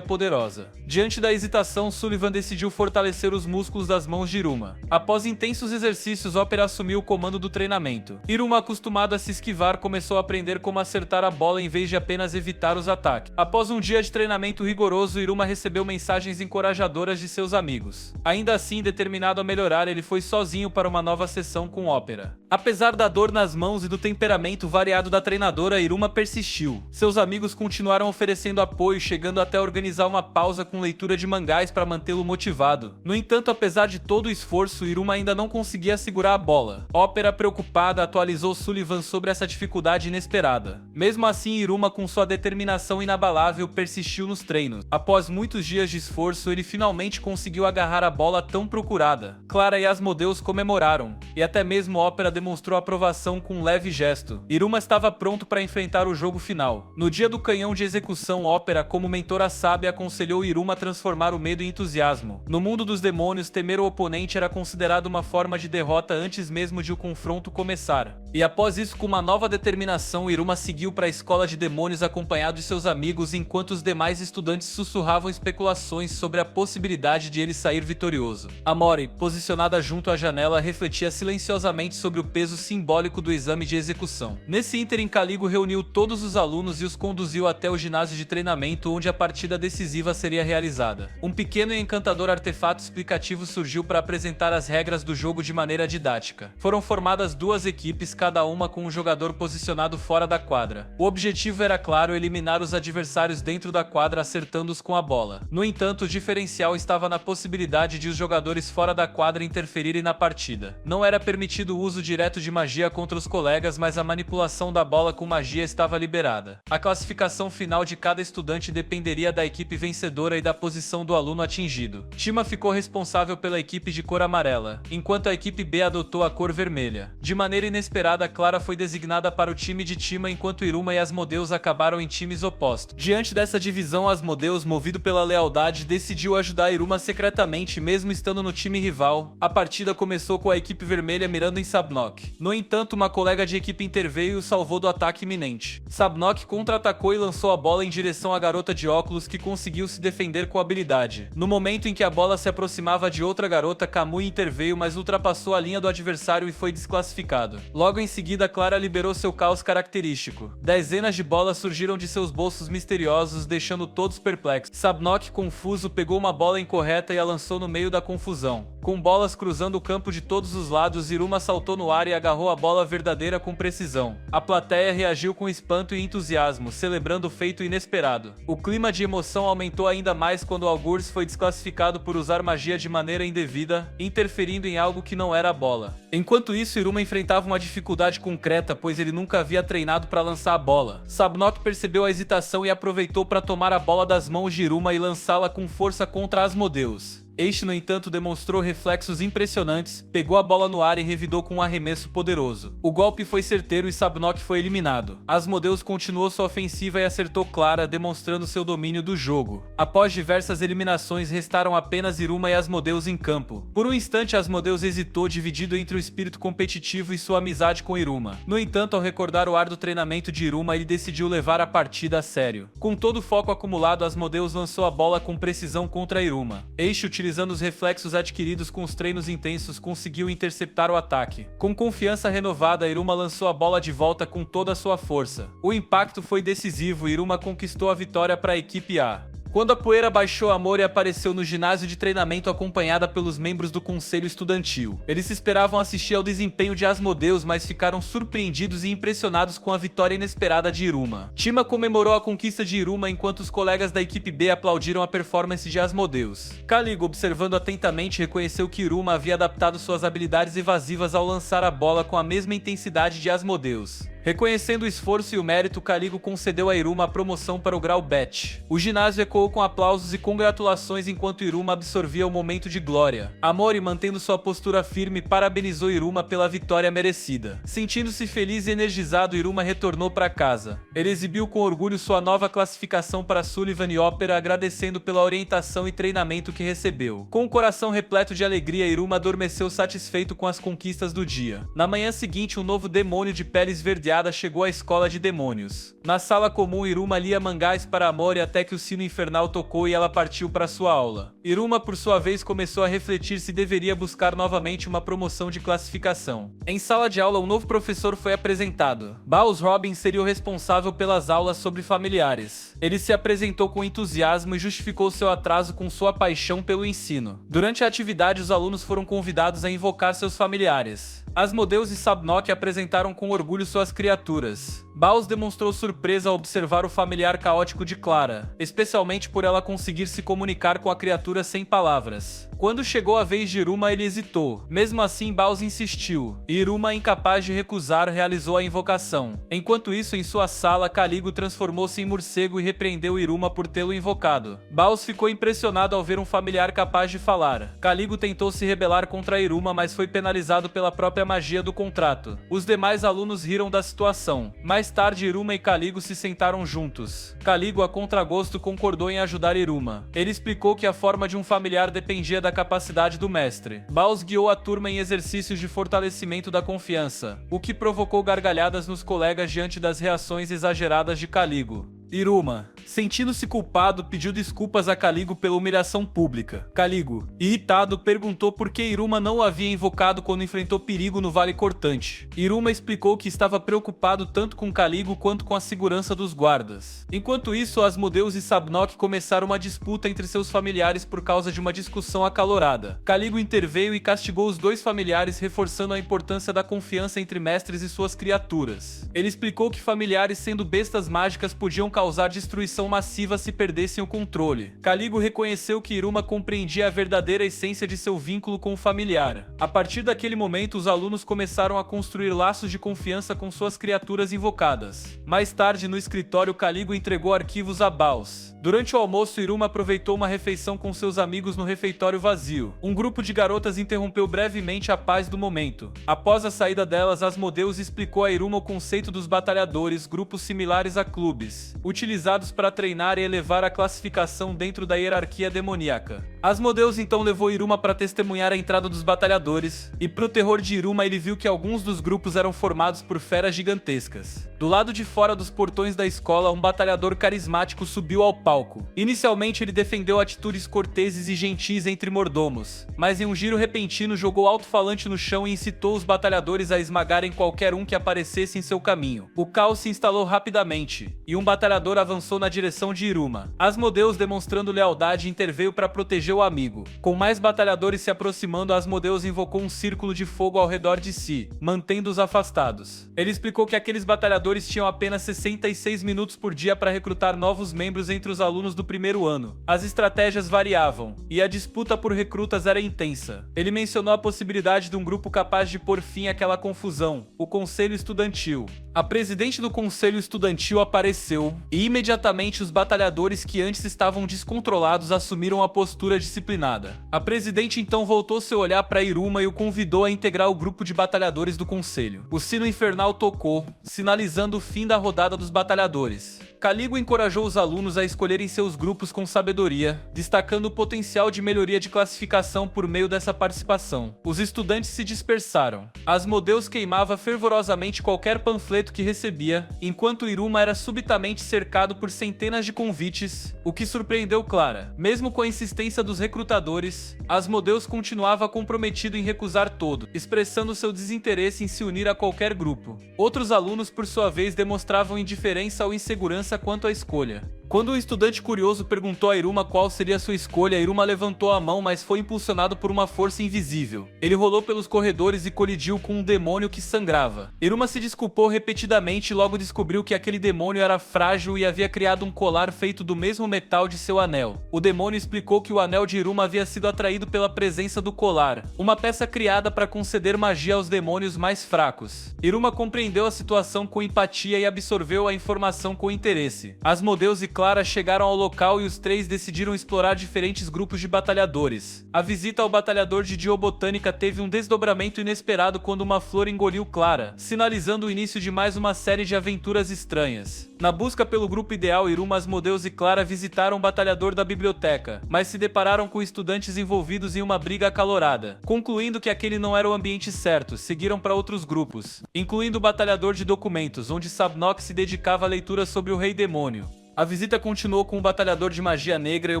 poderosa. Diante da hesitação, Sullivan decidiu fortalecer os músculos das mãos de Iruma. Após intensos exercícios, Ópera assumiu o comando do treinamento. Iruma, acostumado a se esquivar, começou a aprender como acertar a bola em vez de apenas evitar os ataques. Após um dia de treinamento rigoroso, Iruma recebeu mensagens encorajadoras de seus amigos. Ainda assim, determinado a melhorar, ele foi sozinho para uma nova sessão com Ópera. Apesar da dor nas mãos e do temperamento variado da treinadora, Iruma persistiu. Seus amigos continuaram oferecendo apoio, chegando até a organizar uma pausa com leitura de mangás para mantê-lo motivado. No entanto, apesar de todo o esforço, Iruma ainda não conseguia segurar a bola. Ópera, preocupada, atualizou Sullivan sobre essa dificuldade inesperada. Mesmo assim, Iruma, com sua determinação inabalável, persistiu nos treinos. Após muitos dias de esforço, ele finalmente conseguiu agarrar a bola tão procurada. Clara e Asmodeus comemoraram, e até mesmo Ópera demonstrou aprovação com um leve gesto. Iruma estava pronto para enfrentar o jogo final. No dia do canhão de execução, Ópera, como mentora sábia, aconselhou Iruma a transformar o medo em entusiasmo. No mundo dos demônios, temer o oponente era considerado uma forma de derrota antes mesmo de o confronto começar. E após isso, com uma nova determinação, Iruma seguiu para a escola de demônios acompanhado de seus amigos, enquanto os demais estudantes sussurravam especulações sobre a possibilidade de ele sair vitorioso. Amori, posicionada junto à janela, refletia silenciosamente sobre o peso simbólico do exame de execução. Nesse ínterim, Caligo reuniu todos os alunos e os conduziu até o ginásio de treinamento, onde a partida decisiva seria realizada. Um pequeno e encantador artefato explicativo surgiu para apresentar as regras do jogo de maneira didática. Foram formadas duas equipes, cada uma com um jogador posicionado fora da quadra. O objetivo era claro: eliminar os adversários dentro da quadra, acertando-os com a bola. No entanto, o diferencial estava na possibilidade de os jogadores fora da quadra interferirem na partida. Não era permitido o uso direto de magia contra os colegas, mas a manipulação da bola com magia estava liberada. A classificação final de cada estudante dependeria da equipe vencedora e da posição do aluno atingido. Tima ficou responsável pela equipe de cor amarela, enquanto a equipe B adotou a cor vermelha. De maneira inesperada, Clara foi designada para o time de Tima, enquanto Iruma e Asmodeus acabaram em times opostos. Diante dessa divisão, Asmodeus, movido pela lealdade, decidiu ajudar Iruma secretamente, mesmo estando no time rival. A partida começou com a equipe vermelha mirando em Sabnov. Sabnok. No entanto, uma colega de equipe interveio e o salvou do ataque iminente. Sabnok contra-atacou e lançou a bola em direção à garota de óculos, que conseguiu se defender com habilidade. No momento em que a bola se aproximava de outra garota, Kamui interveio, mas ultrapassou a linha do adversário e foi desclassificado. Logo em seguida, Clara liberou seu caos característico. Dezenas de bolas surgiram de seus bolsos misteriosos, deixando todos perplexos. Sabnok, confuso, pegou uma bola incorreta e a lançou no meio da confusão. Com bolas cruzando o campo de todos os lados, Iruma saltou no ar e agarrou a bola verdadeira com precisão. A plateia reagiu com espanto e entusiasmo, celebrando o feito inesperado. O clima de emoção aumentou ainda mais quando Algures foi desclassificado por usar magia de maneira indevida, interferindo em algo que não era a bola. Enquanto isso, Iruma enfrentava uma dificuldade concreta, pois ele nunca havia treinado para lançar a bola. Sabnok percebeu a hesitação e aproveitou para tomar a bola das mãos de Iruma e lançá-la com força contra Asmodeus. Este, no entanto, demonstrou reflexos impressionantes, pegou a bola no ar e revidou com um arremesso poderoso. O golpe foi certeiro e Sabnok foi eliminado. Asmodeus continuou sua ofensiva e acertou Clara, demonstrando seu domínio do jogo. Após diversas eliminações, restaram apenas Iruma e Asmodeus em campo. Por um instante, Asmodeus hesitou, dividido entre o espírito competitivo e sua amizade com Iruma. No entanto, ao recordar o árduo treinamento de Iruma, ele decidiu levar a partida a sério. Com todo o foco acumulado, Asmodeus lançou a bola com precisão contra Iruma. Este, utilizando os reflexos adquiridos com os treinos intensos, conseguiu interceptar o ataque. Com confiança renovada, Iruma lançou a bola de volta com toda a sua força. O impacto foi decisivo e Iruma conquistou a vitória para a equipe A. Quando a poeira baixou, Amori apareceu no ginásio de treinamento acompanhada pelos membros do conselho estudantil. Eles esperavam assistir ao desempenho de Asmodeus, mas ficaram surpreendidos e impressionados com a vitória inesperada de Iruma. Tima comemorou a conquista de Iruma enquanto os colegas da equipe B aplaudiram a performance de Asmodeus. Caligo, observando atentamente, reconheceu que Iruma havia adaptado suas habilidades evasivas ao lançar a bola com a mesma intensidade de Asmodeus. Reconhecendo o esforço e o mérito, Caligo concedeu a Iruma a promoção para o grau Bet. O ginásio ecoou com aplausos e congratulações enquanto Iruma absorvia o momento de glória. Amori, mantendo sua postura firme, parabenizou Iruma pela vitória merecida. Sentindo-se feliz e energizado, Iruma retornou para casa. Ele exibiu com orgulho sua nova classificação para Sullivan e Ópera, agradecendo pela orientação e treinamento que recebeu. Com o coração repleto de alegria, Iruma adormeceu satisfeito com as conquistas do dia. Na manhã seguinte, um novo demônio de peles verdeadas chegou à escola de demônios. Na sala comum, Iruma lia mangás para Amori até que o sino infernal tocou e ela partiu para sua aula. Iruma, por sua vez, começou a refletir se deveria buscar novamente uma promoção de classificação. Em sala de aula, um novo professor foi apresentado. Baus Robin seria o responsável pelas aulas sobre familiares. Ele se apresentou com entusiasmo e justificou seu atraso com sua paixão pelo ensino. Durante a atividade, os alunos foram convidados a invocar seus familiares. Asmodeus e Sabnok apresentaram com orgulho suas criaturas. Baus demonstrou surpresa ao observar o familiar caótico de Clara, especialmente por ela conseguir se comunicar com a criatura sem palavras. Quando chegou a vez de Iruma, ele hesitou. Mesmo assim, Baus insistiu, e Iruma, incapaz de recusar, realizou a invocação. Enquanto isso, em sua sala, Caligo transformou-se em morcego e repreendeu Iruma por tê-lo invocado. Baus ficou impressionado ao ver um familiar capaz de falar. Caligo tentou se rebelar contra Iruma, mas foi penalizado pela própria magia do contrato. Os demais alunos riram da situação. Mais tarde, Iruma e Caligo se sentaram juntos. Caligo, a contragosto, concordou em ajudar Iruma. Ele explicou que a forma de um familiar dependia da capacidade do mestre. Baus guiou a turma em exercícios de fortalecimento da confiança, o que provocou gargalhadas nos colegas diante das reações exageradas de Caligo. Iruma, sentindo-se culpado, pediu desculpas a Caligo pela humilhação pública. Caligo, irritado, perguntou por que Iruma não o havia invocado quando enfrentou perigo no Vale Cortante. Iruma explicou que estava preocupado tanto com Caligo quanto com a segurança dos guardas. Enquanto isso, Asmodeus e Sabnok começaram uma disputa entre seus familiares por causa de uma discussão acalorada. Caligo interveio e castigou os dois familiares, reforçando a importância da confiança entre mestres e suas criaturas. Ele explicou que familiares, sendo bestas mágicas, podiam causar destruição massiva se perdessem o controle. Caligo reconheceu que Iruma compreendia a verdadeira essência de seu vínculo com o familiar. A partir daquele momento, os alunos começaram a construir laços de confiança com suas criaturas invocadas. Mais tarde, no escritório, Caligo entregou arquivos a Baus. Durante o almoço, Iruma aproveitou uma refeição com seus amigos no refeitório vazio. Um grupo de garotas interrompeu brevemente a paz do momento. Após a saída delas, Asmodeus explicou a Iruma o conceito dos batalhadores, grupos similares a clubes, utilizados para treinar e elevar a classificação dentro da hierarquia demoníaca. Asmodeus então levou Iruma para testemunhar a entrada dos batalhadores, e pro terror de Iruma ele viu que alguns dos grupos eram formados por feras gigantescas. Do lado de fora dos portões da escola, um batalhador carismático subiu ao palco. Inicialmente ele defendeu atitudes corteses e gentis entre mordomos, mas em um giro repentino jogou alto-falante no chão e incitou os batalhadores a esmagarem qualquer um que aparecesse em seu caminho. O caos se instalou rapidamente, e um batalhador avançou na direção de Iruma. Asmodeus, demonstrando lealdade, interveio para proteger o amigo. Com mais batalhadores se aproximando, Asmodeus invocou um círculo de fogo ao redor de si, mantendo-os afastados. Ele explicou que aqueles batalhadores tinham apenas 66 minutos por dia para recrutar novos membros entre os alunos do primeiro ano. As estratégias variavam, e a disputa por recrutas era intensa. Ele mencionou a possibilidade de um grupo capaz de pôr fim àquela confusão, o Conselho Estudantil. A presidente do Conselho Estudantil apareceu, e imediatamente os batalhadores que antes estavam descontrolados assumiram a postura disciplinada. A presidente então voltou seu olhar para Iruma e o convidou a integrar o grupo de batalhadores do conselho. O sino infernal tocou, sinalizando o fim da rodada dos batalhadores. Caligo encorajou os alunos a escolherem seus grupos com sabedoria, destacando o potencial de melhoria de classificação por meio dessa participação. Os estudantes se dispersaram. Asmodeus queimava fervorosamente qualquer panfleto que recebia, enquanto Iruma era subitamente cercado por centenas de convites, o que surpreendeu Clara. Mesmo com a insistência dos recrutadores, Asmodeus continuava comprometido em recusar todo, expressando seu desinteresse em se unir a qualquer grupo. Outros alunos, por sua vez, demonstravam indiferença ou insegurança quanto à escolha. Quando o estudante curioso perguntou a Iruma qual seria sua escolha, Iruma levantou a mão, mas foi impulsionado por uma força invisível. Ele rolou pelos corredores e colidiu com um demônio que sangrava. Iruma se desculpou repetidamente e logo descobriu que aquele demônio era frágil e havia criado um colar feito do mesmo metal de seu anel. O demônio explicou que o anel de Iruma havia sido atraído pela presença do colar, uma peça criada para conceder magia aos demônios mais fracos. Iruma compreendeu a situação com empatia e absorveu a informação com interesse. Asmodeus e Clara chegaram ao local e os três decidiram explorar diferentes grupos de batalhadores. A visita ao batalhador de Diobotânica teve um desdobramento inesperado quando uma flor engoliu Clara, sinalizando o início de mais uma série de aventuras estranhas. Na busca pelo grupo ideal, Iruma, Asmodeus e Clara visitaram o batalhador da biblioteca, mas se depararam com estudantes envolvidos em uma briga acalorada. Concluindo que aquele não era o ambiente certo, seguiram para outros grupos, incluindo o batalhador de documentos, onde Sabnok se dedicava a leituras sobre o Rei Demônio. A visita continuou com o batalhador de magia negra e o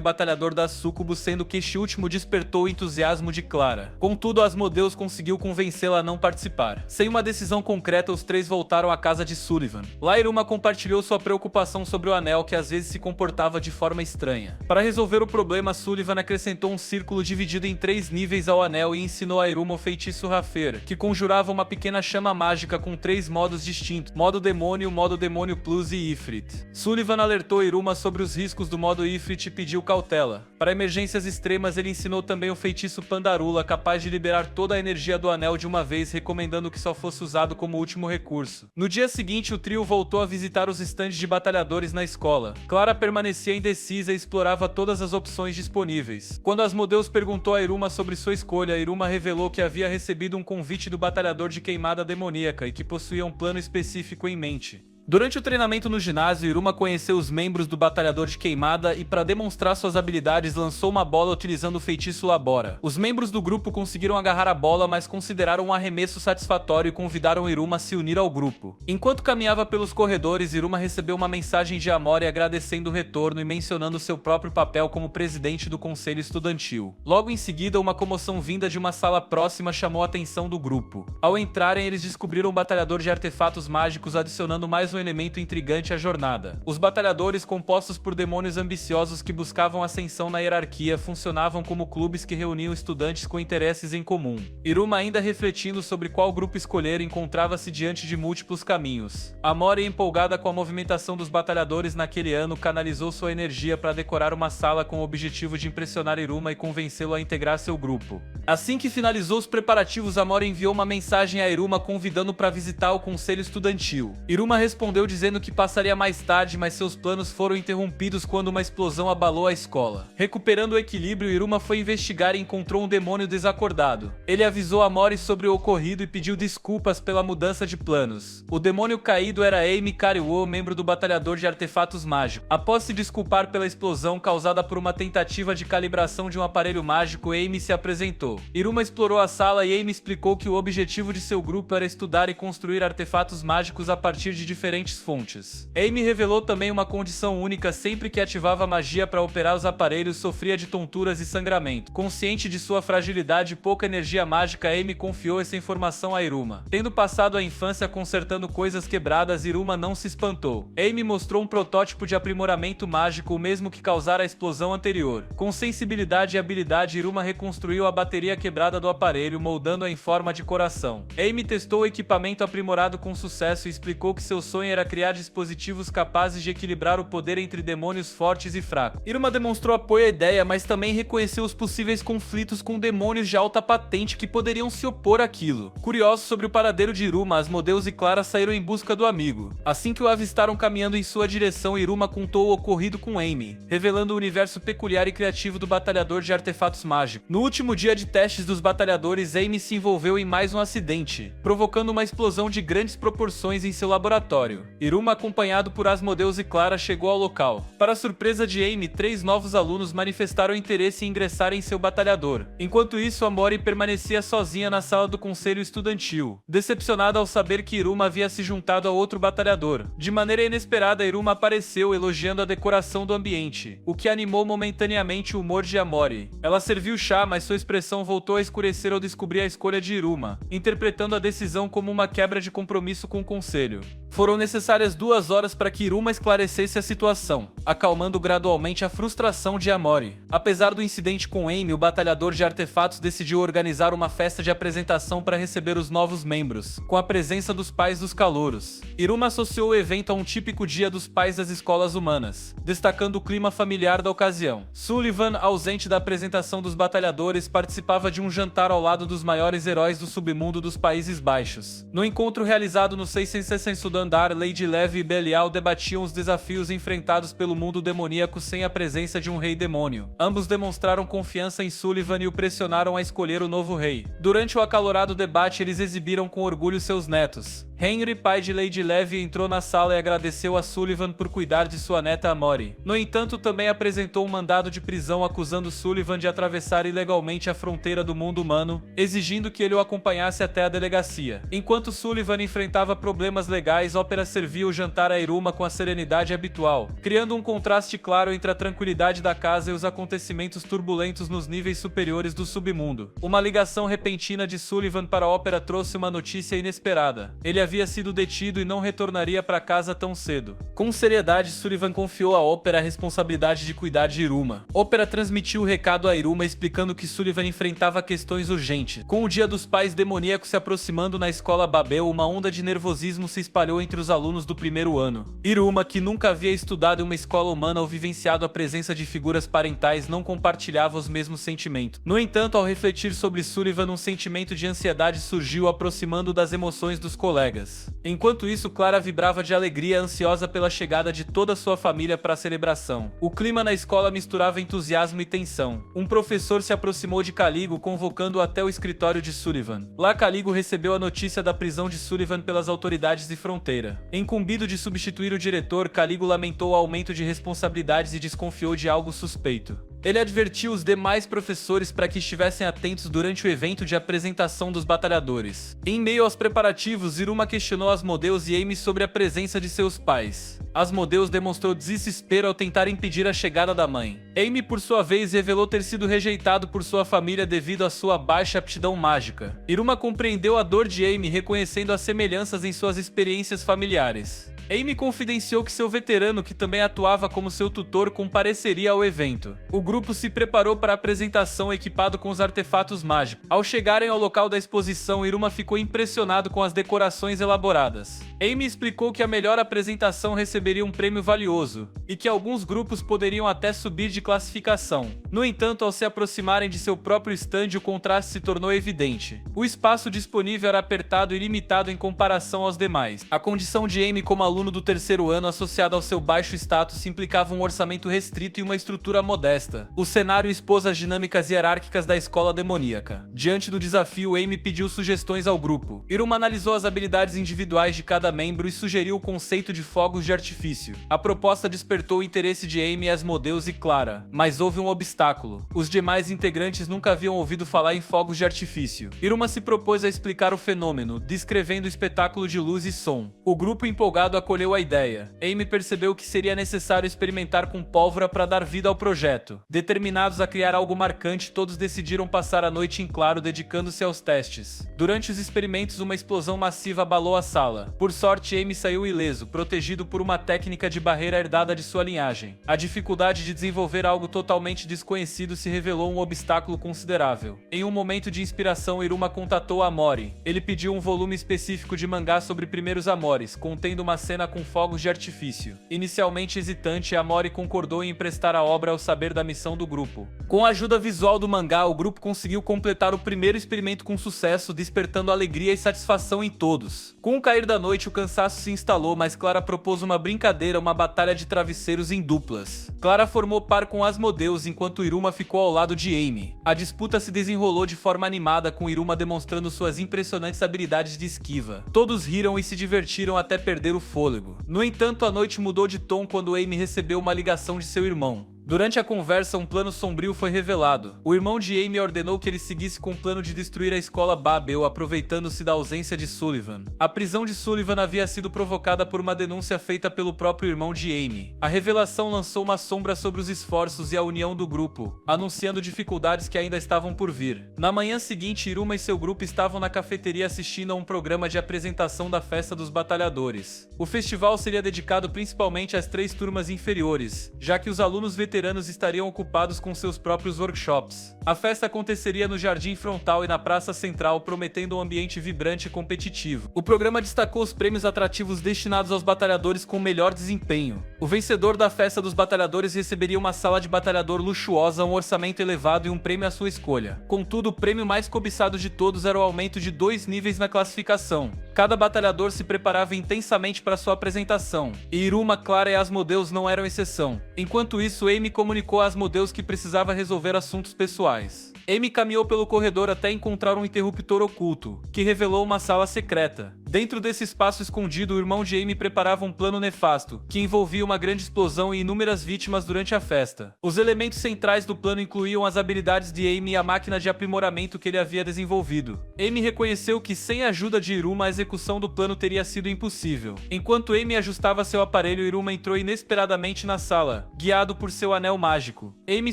batalhador da súcubo, sendo que este último despertou o entusiasmo de Clara. Contudo, Asmodeus conseguiu convencê-la a não participar. Sem uma decisão concreta, os três voltaram à casa de Sullivan. Lá, Iruma compartilhou sua preocupação sobre o anel, que às vezes se comportava de forma estranha. Para resolver o problema, Sullivan acrescentou um círculo dividido em 3 níveis ao anel e ensinou a Iruma o feitiço Rafer, que conjurava uma pequena chama mágica com 3 modos distintos: modo demônio plus e Ifrit. Sullivan alertou Iruma sobre os riscos do modo Ifrit e pediu cautela. Para emergências extremas, ele ensinou também o feitiço Pandarula, capaz de liberar toda a energia do anel de uma vez, recomendando que só fosse usado como último recurso. No dia seguinte, o trio voltou a visitar os estandes de batalhadores na escola. Clara permanecia indecisa e explorava todas as opções disponíveis. Quando Asmodeus perguntou a Iruma sobre sua escolha, Iruma revelou que havia recebido um convite do batalhador de queimada demoníaca e que possuía um plano específico em mente. Durante o treinamento no ginásio, Iruma conheceu os membros do batalhador de queimada e, para demonstrar suas habilidades, lançou uma bola utilizando o feitiço Labora. Os membros do grupo conseguiram agarrar a bola, mas consideraram um arremesso satisfatório e convidaram Iruma a se unir ao grupo. Enquanto caminhava pelos corredores, Iruma recebeu uma mensagem de Amori agradecendo o retorno e mencionando seu próprio papel como presidente do conselho estudantil. Logo em seguida, uma comoção vinda de uma sala próxima chamou a atenção do grupo. Ao entrarem, eles descobriram um batalhador de artefatos mágicos, adicionando mais um elemento intrigante à jornada. Os batalhadores, compostos por demônios ambiciosos que buscavam ascensão na hierarquia, funcionavam como clubes que reuniam estudantes com interesses em comum. Iruma, ainda refletindo sobre qual grupo escolher, encontrava-se diante de múltiplos caminhos. Amori, empolgada com a movimentação dos batalhadores naquele ano, canalizou sua energia para decorar uma sala com o objetivo de impressionar Iruma e convencê-lo a integrar seu grupo. Assim que finalizou os preparativos, Amori enviou uma mensagem a Iruma convidando para visitar o conselho estudantil. Iruma respondeu respondeu dizendo que passaria mais tarde, mas seus planos foram interrompidos quando uma explosão abalou a escola. Recuperando o equilíbrio, Iruma foi investigar e encontrou um demônio desacordado. Ele avisou a Mori sobre o ocorrido e pediu desculpas pela mudança de planos. O demônio caído era Amy Kariwo, membro do batalhador de artefatos mágicos. Após se desculpar pela explosão causada por uma tentativa de calibração de um aparelho mágico, Amy se apresentou. Iruma explorou a sala e Amy explicou que o objetivo de seu grupo era estudar e construir artefatos mágicos a partir de diferentes fontes. Amy revelou também uma condição única: sempre que ativava magia para operar os aparelhos, sofria de tonturas e sangramento. Consciente de sua fragilidade e pouca energia mágica, Amy confiou essa informação a Iruma. Tendo passado a infância consertando coisas quebradas, Iruma não se espantou. Amy mostrou um protótipo de aprimoramento mágico, o mesmo que causara a explosão anterior. Com sensibilidade e habilidade, Iruma reconstruiu a bateria quebrada do aparelho, moldando-a em forma de coração. Amy testou o equipamento aprimorado com sucesso e explicou que seu sonho era criar dispositivos capazes de equilibrar o poder entre demônios fortes e fracos. Iruma demonstrou apoio à ideia, mas também reconheceu os possíveis conflitos com demônios de alta patente que poderiam se opor àquilo. Curiosos sobre o paradeiro de Iruma, Asmodeus e Clara saíram em busca do amigo. Assim que o avistaram caminhando em sua direção, Iruma contou o ocorrido com Amy, revelando o universo peculiar e criativo do batalhador de artefatos mágicos. No último dia de testes dos batalhadores, Amy se envolveu em mais um acidente, provocando uma explosão de grandes proporções em seu laboratório. Iruma, acompanhado por Asmodeus e Clara, chegou ao local. Para surpresa de Amy, 3 novos alunos manifestaram interesse em ingressar em seu batalhador. Enquanto isso, a Mori permanecia sozinha na sala do conselho estudantil, decepcionada ao saber que Iruma havia se juntado a outro batalhador. De maneira inesperada, Iruma apareceu elogiando a decoração do ambiente, o que animou momentaneamente o humor de Amori. Ela serviu chá, mas sua expressão voltou a escurecer ao descobrir a escolha de Iruma, interpretando a decisão como uma quebra de compromisso com o conselho. Foram necessárias 2 horas para que Iruma esclarecesse a situação, acalmando gradualmente a frustração de Amori. Apesar do incidente com Amy, o batalhador de artefatos decidiu organizar uma festa de apresentação para receber os novos membros, com a presença dos pais dos calouros. Iruma associou o evento a um típico dia dos pais das escolas humanas, destacando o clima familiar da ocasião. Sullivan, ausente da apresentação dos batalhadores, participava de um jantar ao lado dos maiores heróis do submundo dos Países Baixos. No encontro realizado no 662º andar, Lady Levy e Belial debatiam os desafios enfrentados pelo mundo demoníaco sem a presença de um rei demônio. Ambos demonstraram confiança em Sullivan e o pressionaram a escolher o novo rei. Durante o acalorado debate, eles exibiram com orgulho seus netos. Henry, pai de Lady Levy, entrou na sala e agradeceu a Sullivan por cuidar de sua neta Amori. No entanto, também apresentou um mandado de prisão acusando Sullivan de atravessar ilegalmente a fronteira do mundo humano, exigindo que ele o acompanhasse até a delegacia. Enquanto Sullivan enfrentava problemas legais, Ópera servia o jantar a Iruma com a serenidade habitual, criando um contraste claro entre a tranquilidade da casa e os acontecimentos turbulentos nos níveis superiores do submundo. Uma ligação repentina de Sullivan para Ópera trouxe uma notícia inesperada. Ele havia sido detido e não retornaria para casa tão cedo. Com seriedade, Sullivan confiou a Ópera a responsabilidade de cuidar de Iruma. Ópera transmitiu o recado a Iruma explicando que Sullivan enfrentava questões urgentes. Com o Dia dos Pais demoníacos se aproximando na escola Babel, uma onda de nervosismo se espalhou entre os alunos do primeiro ano. Iruma, que nunca havia estudado em uma escola humana ou vivenciado a presença de figuras parentais, não compartilhava os mesmos sentimentos. No entanto, ao refletir sobre Sullivan, um sentimento de ansiedade surgiu, aproximando das emoções dos colegas. Enquanto isso, Clara vibrava de alegria, ansiosa pela chegada de toda sua família para a celebração. O clima na escola misturava entusiasmo e tensão. Um professor se aproximou de Caligo, convocando-o até o escritório de Sullivan. Lá, Caligo recebeu a notícia da prisão de Sullivan pelas autoridades de fronteira. Incumbido de substituir o diretor, Caligo lamentou o aumento de responsabilidades e desconfiou de algo suspeito. Ele advertiu os demais professores para que estivessem atentos durante o evento de apresentação dos batalhadores. Em meio aos preparativos, Iruma questionou Asmodeus e Amy sobre a presença de seus pais. Asmodeus demonstrou desespero ao tentar impedir a chegada da mãe. Amy, por sua vez, revelou ter sido rejeitado por sua família devido à sua baixa aptidão mágica. Iruma compreendeu a dor de Amy, reconhecendo as semelhanças em suas experiências familiares. Amy confidenciou que seu veterano, que também atuava como seu tutor, compareceria ao evento. O grupo se preparou para a apresentação equipado com os artefatos mágicos. Ao chegarem ao local da exposição, Iruma ficou impressionado com as decorações elaboradas. Amy explicou que a melhor apresentação receberia um prêmio valioso, e que alguns grupos poderiam até subir de classificação. No entanto, ao se aproximarem de seu próprio stand, o contraste se tornou evidente. O espaço disponível era apertado e limitado em comparação aos demais. A condição de Amy como aluno do terceiro ano associado ao seu baixo status implicava um orçamento restrito e uma estrutura modesta. O cenário expôs as dinâmicas hierárquicas da escola demoníaca. Diante do desafio, Amy pediu sugestões ao grupo. Iruma analisou as habilidades individuais de cada membro e sugeriu o conceito de fogos de artifício. A proposta despertou o interesse de Amy, Asmodeus e Clara, mas houve um obstáculo. Os demais integrantes nunca haviam ouvido falar em fogos de artifício. Iruma se propôs a explicar o fenômeno, descrevendo o espetáculo de luz e som. O grupo empolgado acolheu a ideia. Amy percebeu que seria necessário experimentar com pólvora para dar vida ao projeto. Determinados a criar algo marcante, todos decidiram passar a noite em claro dedicando-se aos testes. Durante os experimentos, uma explosão massiva abalou a sala. Por sorte, Amy saiu ileso, protegido por uma técnica de barreira herdada de sua linhagem. A dificuldade de desenvolver algo totalmente desconhecido se revelou um obstáculo considerável. Em um momento de inspiração, Iruma contatou Amori. Ele pediu um volume específico de mangá sobre primeiros amores, contendo uma cena com fogos de artifício. Inicialmente hesitante, Amori concordou em emprestar a obra ao saber da missão do grupo. Com a ajuda visual do mangá, o grupo conseguiu completar o primeiro experimento com sucesso, despertando alegria e satisfação em todos. Com o cair da noite, o cansaço se instalou, mas Clara propôs uma brincadeira, uma batalha de travesseiros em duplas. Clara formou par com Asmodeus, enquanto Iruma ficou ao lado de Amy. A disputa se desenrolou de forma animada, com Iruma demonstrando suas impressionantes habilidades de esquiva. Todos riram e se divertiram até perder o fôlego. No entanto, a noite mudou de tom quando Amy recebeu uma ligação de seu irmão. Durante a conversa, um plano sombrio foi revelado. O irmão de Amy ordenou que ele seguisse com o plano de destruir a escola Babel, aproveitando-se da ausência de Sullivan. A prisão de Sullivan havia sido provocada por uma denúncia feita pelo próprio irmão de Amy. A revelação lançou uma sombra sobre os esforços e a união do grupo, anunciando dificuldades que ainda estavam por vir. Na manhã seguinte, Iruma e seu grupo estavam na cafeteria assistindo a um programa de apresentação da Festa dos Batalhadores. O festival seria dedicado principalmente às 3 turmas inferiores, já que os alunos veteranos estariam ocupados com seus próprios workshops. A festa aconteceria no jardim frontal e na praça central, prometendo um ambiente vibrante e competitivo. O programa destacou os prêmios atrativos destinados aos batalhadores com melhor desempenho. O vencedor da Festa dos Batalhadores receberia uma sala de batalhador luxuosa, um orçamento elevado e um prêmio à sua escolha. Contudo, o prêmio mais cobiçado de todos era o aumento de 2 níveis na classificação. Cada batalhador se preparava intensamente para sua apresentação, e Iruma, Clara e Asmodeus não eram exceção. Enquanto isso, Amy comunicou a Asmodeus que precisava resolver assuntos pessoais. Amy caminhou pelo corredor até encontrar um interruptor oculto, que revelou uma sala secreta. Dentro desse espaço escondido, o irmão de Amy preparava um plano nefasto, que envolvia uma grande explosão e inúmeras vítimas durante a festa. Os elementos centrais do plano incluíam as habilidades de Amy e a máquina de aprimoramento que ele havia desenvolvido. Amy reconheceu que sem a ajuda de Iruma, a execução do plano teria sido impossível. Enquanto Amy ajustava seu aparelho, Iruma entrou inesperadamente na sala, guiado por seu anel mágico. Amy,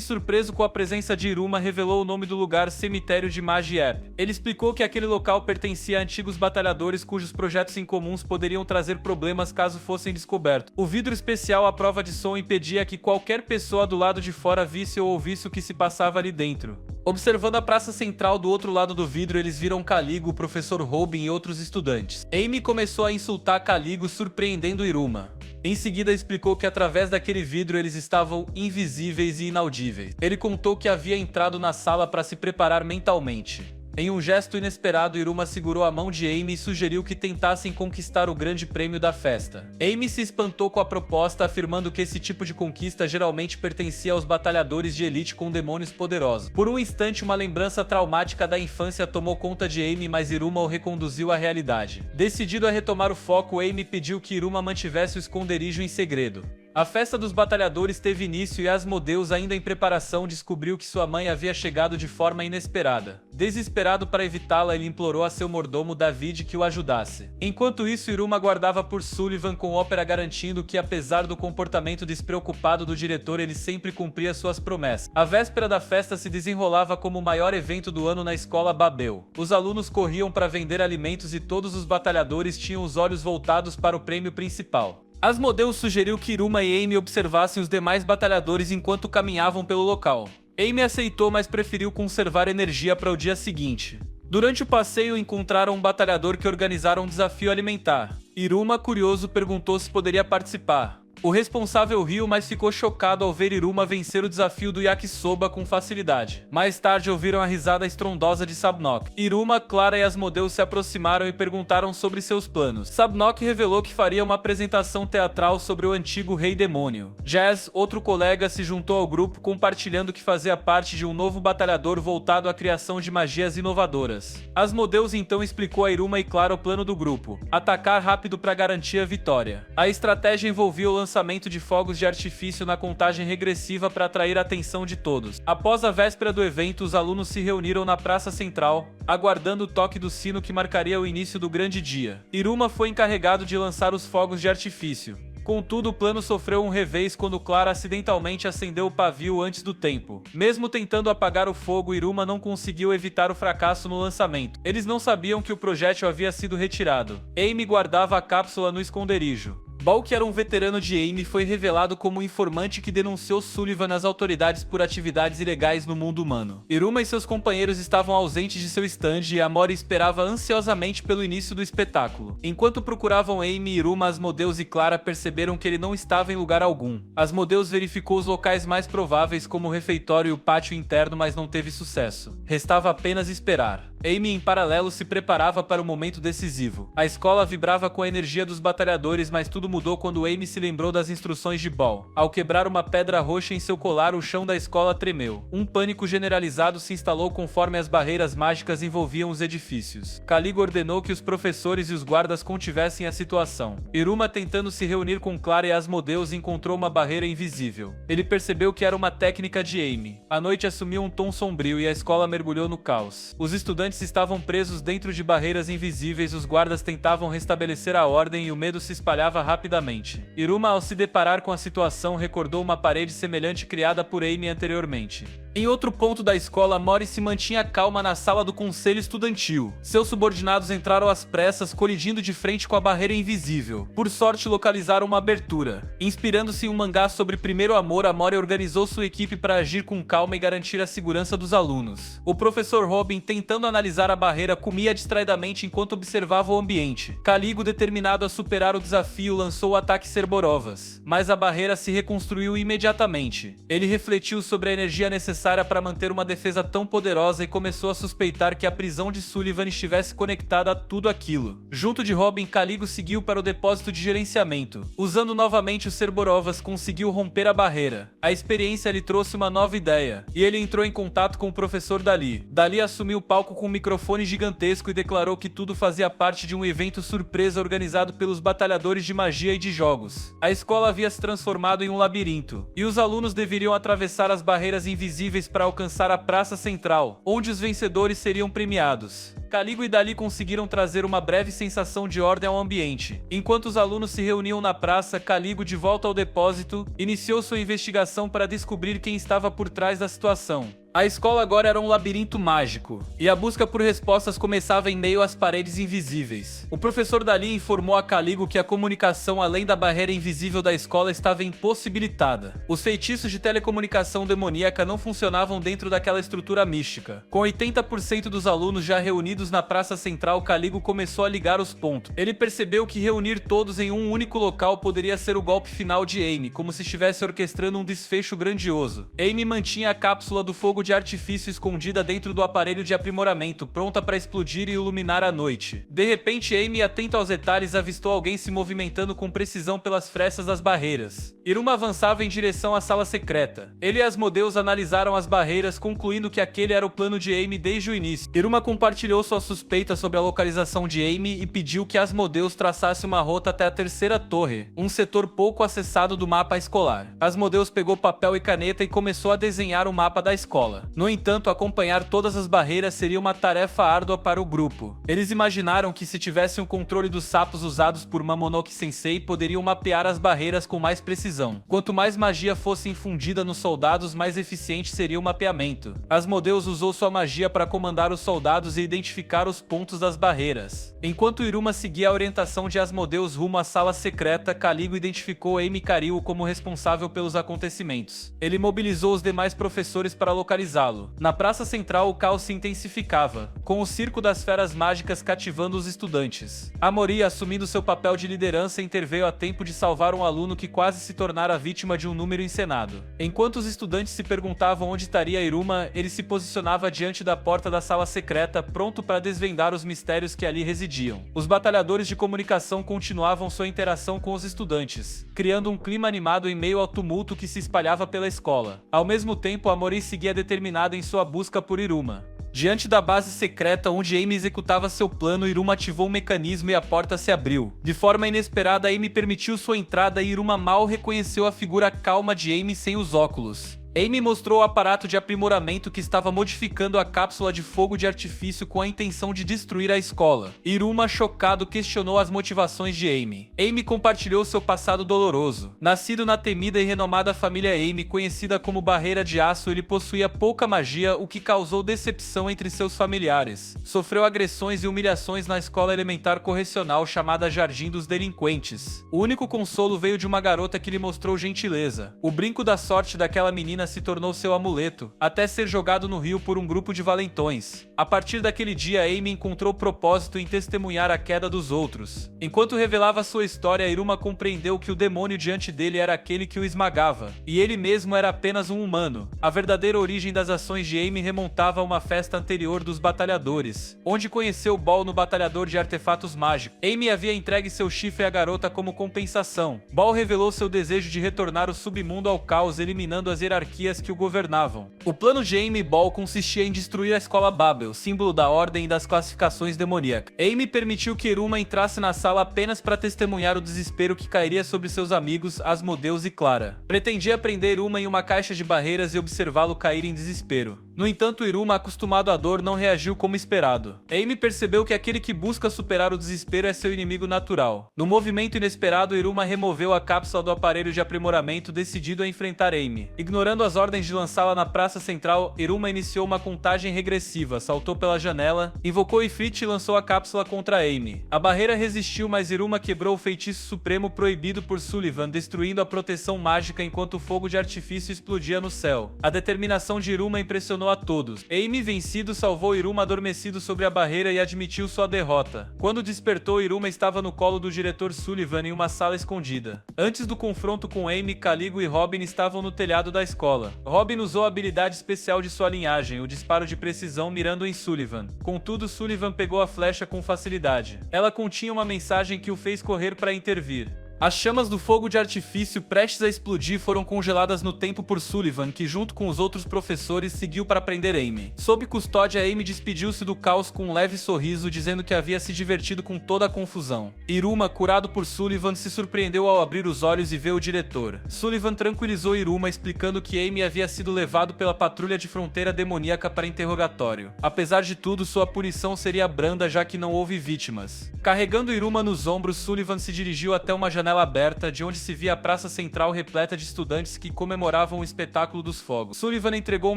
surpreso com a presença de Iruma, revelou o nome do lugar: Cemitério de Magiep. Ele explicou que aquele local pertencia a antigos batalhadores cujos projetos incomuns poderiam trazer problemas caso fossem descobertos. O vidro especial à prova de som impedia que qualquer pessoa do lado de fora visse ou ouvisse o que se passava ali dentro. Observando a praça central do outro lado do vidro, eles viram Caligo, o professor Robin e outros estudantes. Amy começou a insultar Caligo, surpreendendo Iruma. Em seguida, explicou que através daquele vidro eles estavam invisíveis e inaudíveis. Ele contou que havia entrado na sala para se preparar mentalmente. Em um gesto inesperado, Iruma segurou a mão de Amy e sugeriu que tentassem conquistar o grande prêmio da festa. Amy se espantou com a proposta, afirmando que esse tipo de conquista geralmente pertencia aos batalhadores de elite com demônios poderosos. Por um instante, uma lembrança traumática da infância tomou conta de Amy, mas Iruma o reconduziu à realidade. Decidido a retomar o foco, Amy pediu que Iruma mantivesse o esconderijo em segredo. A festa dos batalhadores teve início e Asmodeus, ainda em preparação, descobriu que sua mãe havia chegado de forma inesperada. Desesperado para evitá-la, ele implorou a seu mordomo David que o ajudasse. Enquanto isso, Iruma aguardava por Sullivan com Ópera, garantindo que, apesar do comportamento despreocupado do diretor, ele sempre cumpria suas promessas. A véspera da festa se desenrolava como o maior evento do ano na escola Babel. Os alunos corriam para vender alimentos e todos os batalhadores tinham os olhos voltados para o prêmio principal. Asmodeus sugeriu que Iruma e Amy observassem os demais batalhadores enquanto caminhavam pelo local. Amy aceitou, mas preferiu conservar energia para o dia seguinte. Durante o passeio, encontraram um batalhador que organizara um desafio alimentar. Iruma, curioso, perguntou se poderia participar. O responsável riu, mas ficou chocado ao ver Iruma vencer o desafio do Yakisoba com facilidade. Mais tarde ouviram a risada estrondosa de Sabnok. Iruma, Clara e Asmodeus se aproximaram e perguntaram sobre seus planos. Sabnok revelou que faria uma apresentação teatral sobre o antigo Rei Demônio. Jazz, outro colega, se juntou ao grupo compartilhando que fazia parte de um novo batalhador voltado à criação de magias inovadoras. Asmodeus então explicou a Iruma e Clara o plano do grupo: atacar rápido para garantir a vitória. A estratégia envolvia o lançamento de fogos de artifício na contagem regressiva para atrair a atenção de todos. Após a véspera do evento, os alunos se reuniram na praça central, aguardando o toque do sino que marcaria o início do grande dia. Iruma foi encarregado de lançar os fogos de artifício. Contudo, o plano sofreu um revés quando Clara acidentalmente acendeu o pavio antes do tempo. Mesmo tentando apagar o fogo, Iruma não conseguiu evitar o fracasso no lançamento. Eles não sabiam que o projétil havia sido retirado. Amy guardava a cápsula no esconderijo. Ball, que era um veterano de Amy, foi revelado como um informante que denunciou Sullivan às autoridades por atividades ilegais no mundo humano. Iruma e seus companheiros estavam ausentes de seu stand e Amori esperava ansiosamente pelo início do espetáculo. Enquanto procuravam Amy, Iruma, Asmodeus e Clara perceberam que ele não estava em lugar algum. Asmodeus verificou os locais mais prováveis como o refeitório e o pátio interno, mas não teve sucesso. Restava apenas esperar. Amy, em paralelo, se preparava para o momento decisivo. A escola vibrava com a energia dos batalhadores, mas tudo mudou quando Amy se lembrou das instruções de Ball. Ao quebrar uma pedra roxa em seu colar, o chão da escola tremeu. Um pânico generalizado se instalou conforme as barreiras mágicas envolviam os edifícios. Caligo ordenou que os professores e os guardas contivessem a situação. Iruma, tentando se reunir com Clara e Asmodeus, encontrou uma barreira invisível. Ele percebeu que era uma técnica de Amy. A noite assumiu um tom sombrio e a escola mergulhou no caos. Os estudantes estavam presos dentro de barreiras invisíveis, os guardas tentavam restabelecer a ordem e o medo se espalhava rapidamente. Iruma, ao se deparar com a situação, recordou uma parede semelhante criada por Amy anteriormente. Em outro ponto da escola, Mori se mantinha calma na sala do conselho estudantil. Seus subordinados entraram às pressas, colidindo de frente com a barreira invisível. Por sorte, localizaram uma abertura. Inspirando-se em um mangá sobre primeiro amor, a Mori organizou sua equipe para agir com calma e garantir a segurança dos alunos. O professor Robin, tentando analisar a barreira, comia distraidamente enquanto observava o ambiente. Caligo, determinado a superar o desafio, lançou o ataque Cerborovas. Mas a barreira se reconstruiu imediatamente. Ele refletiu sobre a energia necessária para manter uma defesa tão poderosa e começou a suspeitar que a prisão de Sullivan estivesse conectada a tudo aquilo. Junto de Robin, Caligo seguiu para o depósito de gerenciamento. Usando novamente o Cerborovas, conseguiu romper a barreira. A experiência lhe trouxe uma nova ideia, e ele entrou em contato com o professor Dali. Dali assumiu o palco com um microfone gigantesco e declarou que tudo fazia parte de um evento surpresa organizado pelos batalhadores de magia e de jogos. A escola havia se transformado em um labirinto, e os alunos deveriam atravessar as barreiras invisíveis para alcançar a praça central, onde os vencedores seriam premiados. Caligo e Dali conseguiram trazer uma breve sensação de ordem ao ambiente. Enquanto os alunos se reuniam na praça, Caligo, de volta ao depósito, iniciou sua investigação para descobrir quem estava por trás da situação. A escola agora era um labirinto mágico, e a busca por respostas começava em meio às paredes invisíveis. O professor Dali informou a Caligo que a comunicação além da barreira invisível da escola estava impossibilitada. Os feitiços de telecomunicação demoníaca não funcionavam dentro daquela estrutura mística. Com 80% dos alunos já reunidos na praça central, Caligo começou a ligar os pontos. Ele percebeu que reunir todos em um único local poderia ser o golpe final de Amy, como se estivesse orquestrando um desfecho grandioso. Amy mantinha a cápsula do fogo de artifício escondida dentro do aparelho de aprimoramento, pronta para explodir e iluminar a noite. De repente, Amy, atenta aos detalhes, avistou alguém se movimentando com precisão pelas frestas das barreiras. Iruma avançava em direção à sala secreta. Ele e Asmodeus analisaram as barreiras, concluindo que aquele era o plano de Amy desde o início. Iruma compartilhou sua suspeita sobre a localização de Amy e pediu que Asmodeus traçasse uma rota até a terceira torre, um setor pouco acessado do mapa escolar. Asmodeus pegou papel e caneta e começou a desenhar o mapa da escola. No entanto, acompanhar todas as barreiras seria uma tarefa árdua para o grupo. Eles imaginaram que se tivessem o controle dos sapos usados por Momonoke Sensei, poderiam mapear as barreiras com mais precisão. Quanto mais magia fosse infundida nos soldados, mais eficiente seria o mapeamento. Asmodeus usou sua magia para comandar os soldados e identificar identificar os pontos das barreiras. Enquanto Iruma seguia a orientação de Asmodeus rumo à sala secreta, Caligo identificou Amy Cario como responsável pelos acontecimentos. Ele mobilizou os demais professores para localizá-lo. Na praça central, o caos se intensificava, com o circo das feras mágicas cativando os estudantes. Amori, assumindo seu papel de liderança, interveio a tempo de salvar um aluno que quase se tornara vítima de um número encenado. Enquanto os estudantes se perguntavam onde estaria Iruma, ele se posicionava diante da porta da sala secreta, pronto para desvendar os mistérios que ali residiam. Os batalhadores de comunicação continuavam sua interação com os estudantes, criando um clima animado em meio ao tumulto que se espalhava pela escola. Ao mesmo tempo, Amori seguia determinado em sua busca por Iruma. Diante da base secreta onde Amy executava seu plano, Iruma ativou um mecanismo e a porta se abriu. De forma inesperada, Amy permitiu sua entrada e Iruma mal reconheceu a figura calma de Amy sem os óculos. Amy mostrou o aparato de aprimoramento que estava modificando a cápsula de fogo de artifício com a intenção de destruir a escola. Iruma, chocado, questionou as motivações de Amy. Amy compartilhou seu passado doloroso. Nascido na temida e renomada família Amy, conhecida como Barreira de Aço, ele possuía pouca magia, o que causou decepção entre seus familiares. Sofreu agressões e humilhações na escola elementar correcional chamada Jardim dos Delinquentes. O único consolo veio de uma garota que lhe mostrou gentileza. O brinco da sorte daquela menina se tornou seu amuleto, até ser jogado no rio por um grupo de valentões. A partir daquele dia, Amy encontrou propósito em testemunhar a queda dos outros. Enquanto revelava sua história, Iruma compreendeu que o demônio diante dele era aquele que o esmagava, e ele mesmo era apenas um humano. A verdadeira origem das ações de Amy remontava a uma festa anterior dos batalhadores, onde conheceu Ball no batalhador de artefatos mágicos. Amy havia entregue seu chifre à garota como compensação. Ball revelou seu desejo de retornar o submundo ao caos, eliminando as hierarquias que o governavam. O plano de Amy e Ball consistia em destruir a escola Babel, símbolo da ordem e das classificações demoníacas. Amy permitiu que Iruma entrasse na sala apenas para testemunhar o desespero que cairia sobre seus amigos Asmodeus e Clara. Pretendia prender Iruma em uma caixa de barreiras e observá-lo cair em desespero. No entanto, Iruma, acostumado à dor, não reagiu como esperado. Amy percebeu que aquele que busca superar o desespero é seu inimigo natural. No movimento inesperado, Iruma removeu a cápsula do aparelho de aprimoramento, decidido a enfrentar Amy. Ignorando as ordens de lançá-la na praça central, Iruma iniciou uma contagem regressiva, saltou pela janela, invocou Ifrit e lançou a cápsula contra Amy. A barreira resistiu, mas Iruma quebrou o feitiço supremo proibido por Sullivan, destruindo a proteção mágica enquanto o fogo de artifício explodia no céu. A determinação de Iruma impressionou a todos. Amy, vencido, salvou Iruma adormecido sobre a barreira e admitiu sua derrota. Quando despertou, Iruma estava no colo do diretor Sullivan em uma sala escondida. Antes do confronto com Amy, Caligo e Robin estavam no telhado da escola. Robin usou a habilidade especial de sua linhagem, o disparo de precisão, mirando em Sullivan. Contudo, Sullivan pegou a flecha com facilidade. Ela continha uma mensagem que o fez correr para intervir. As chamas do fogo de artifício prestes a explodir foram congeladas no tempo por Sullivan, que junto com os outros professores seguiu para prender Amy. Sob custódia, Amy despediu-se do caos com um leve sorriso, dizendo que havia se divertido com toda a confusão. Iruma, curado por Sullivan, se surpreendeu ao abrir os olhos e ver o diretor. Sullivan tranquilizou Iruma, explicando que Amy havia sido levado pela patrulha de fronteira demoníaca para interrogatório. Apesar de tudo, sua punição seria branda, já que não houve vítimas. Carregando Iruma nos ombros, Sullivan se dirigiu até uma janela aberta, de onde se via a praça central repleta de estudantes que comemoravam o espetáculo dos fogos. Sullivan entregou um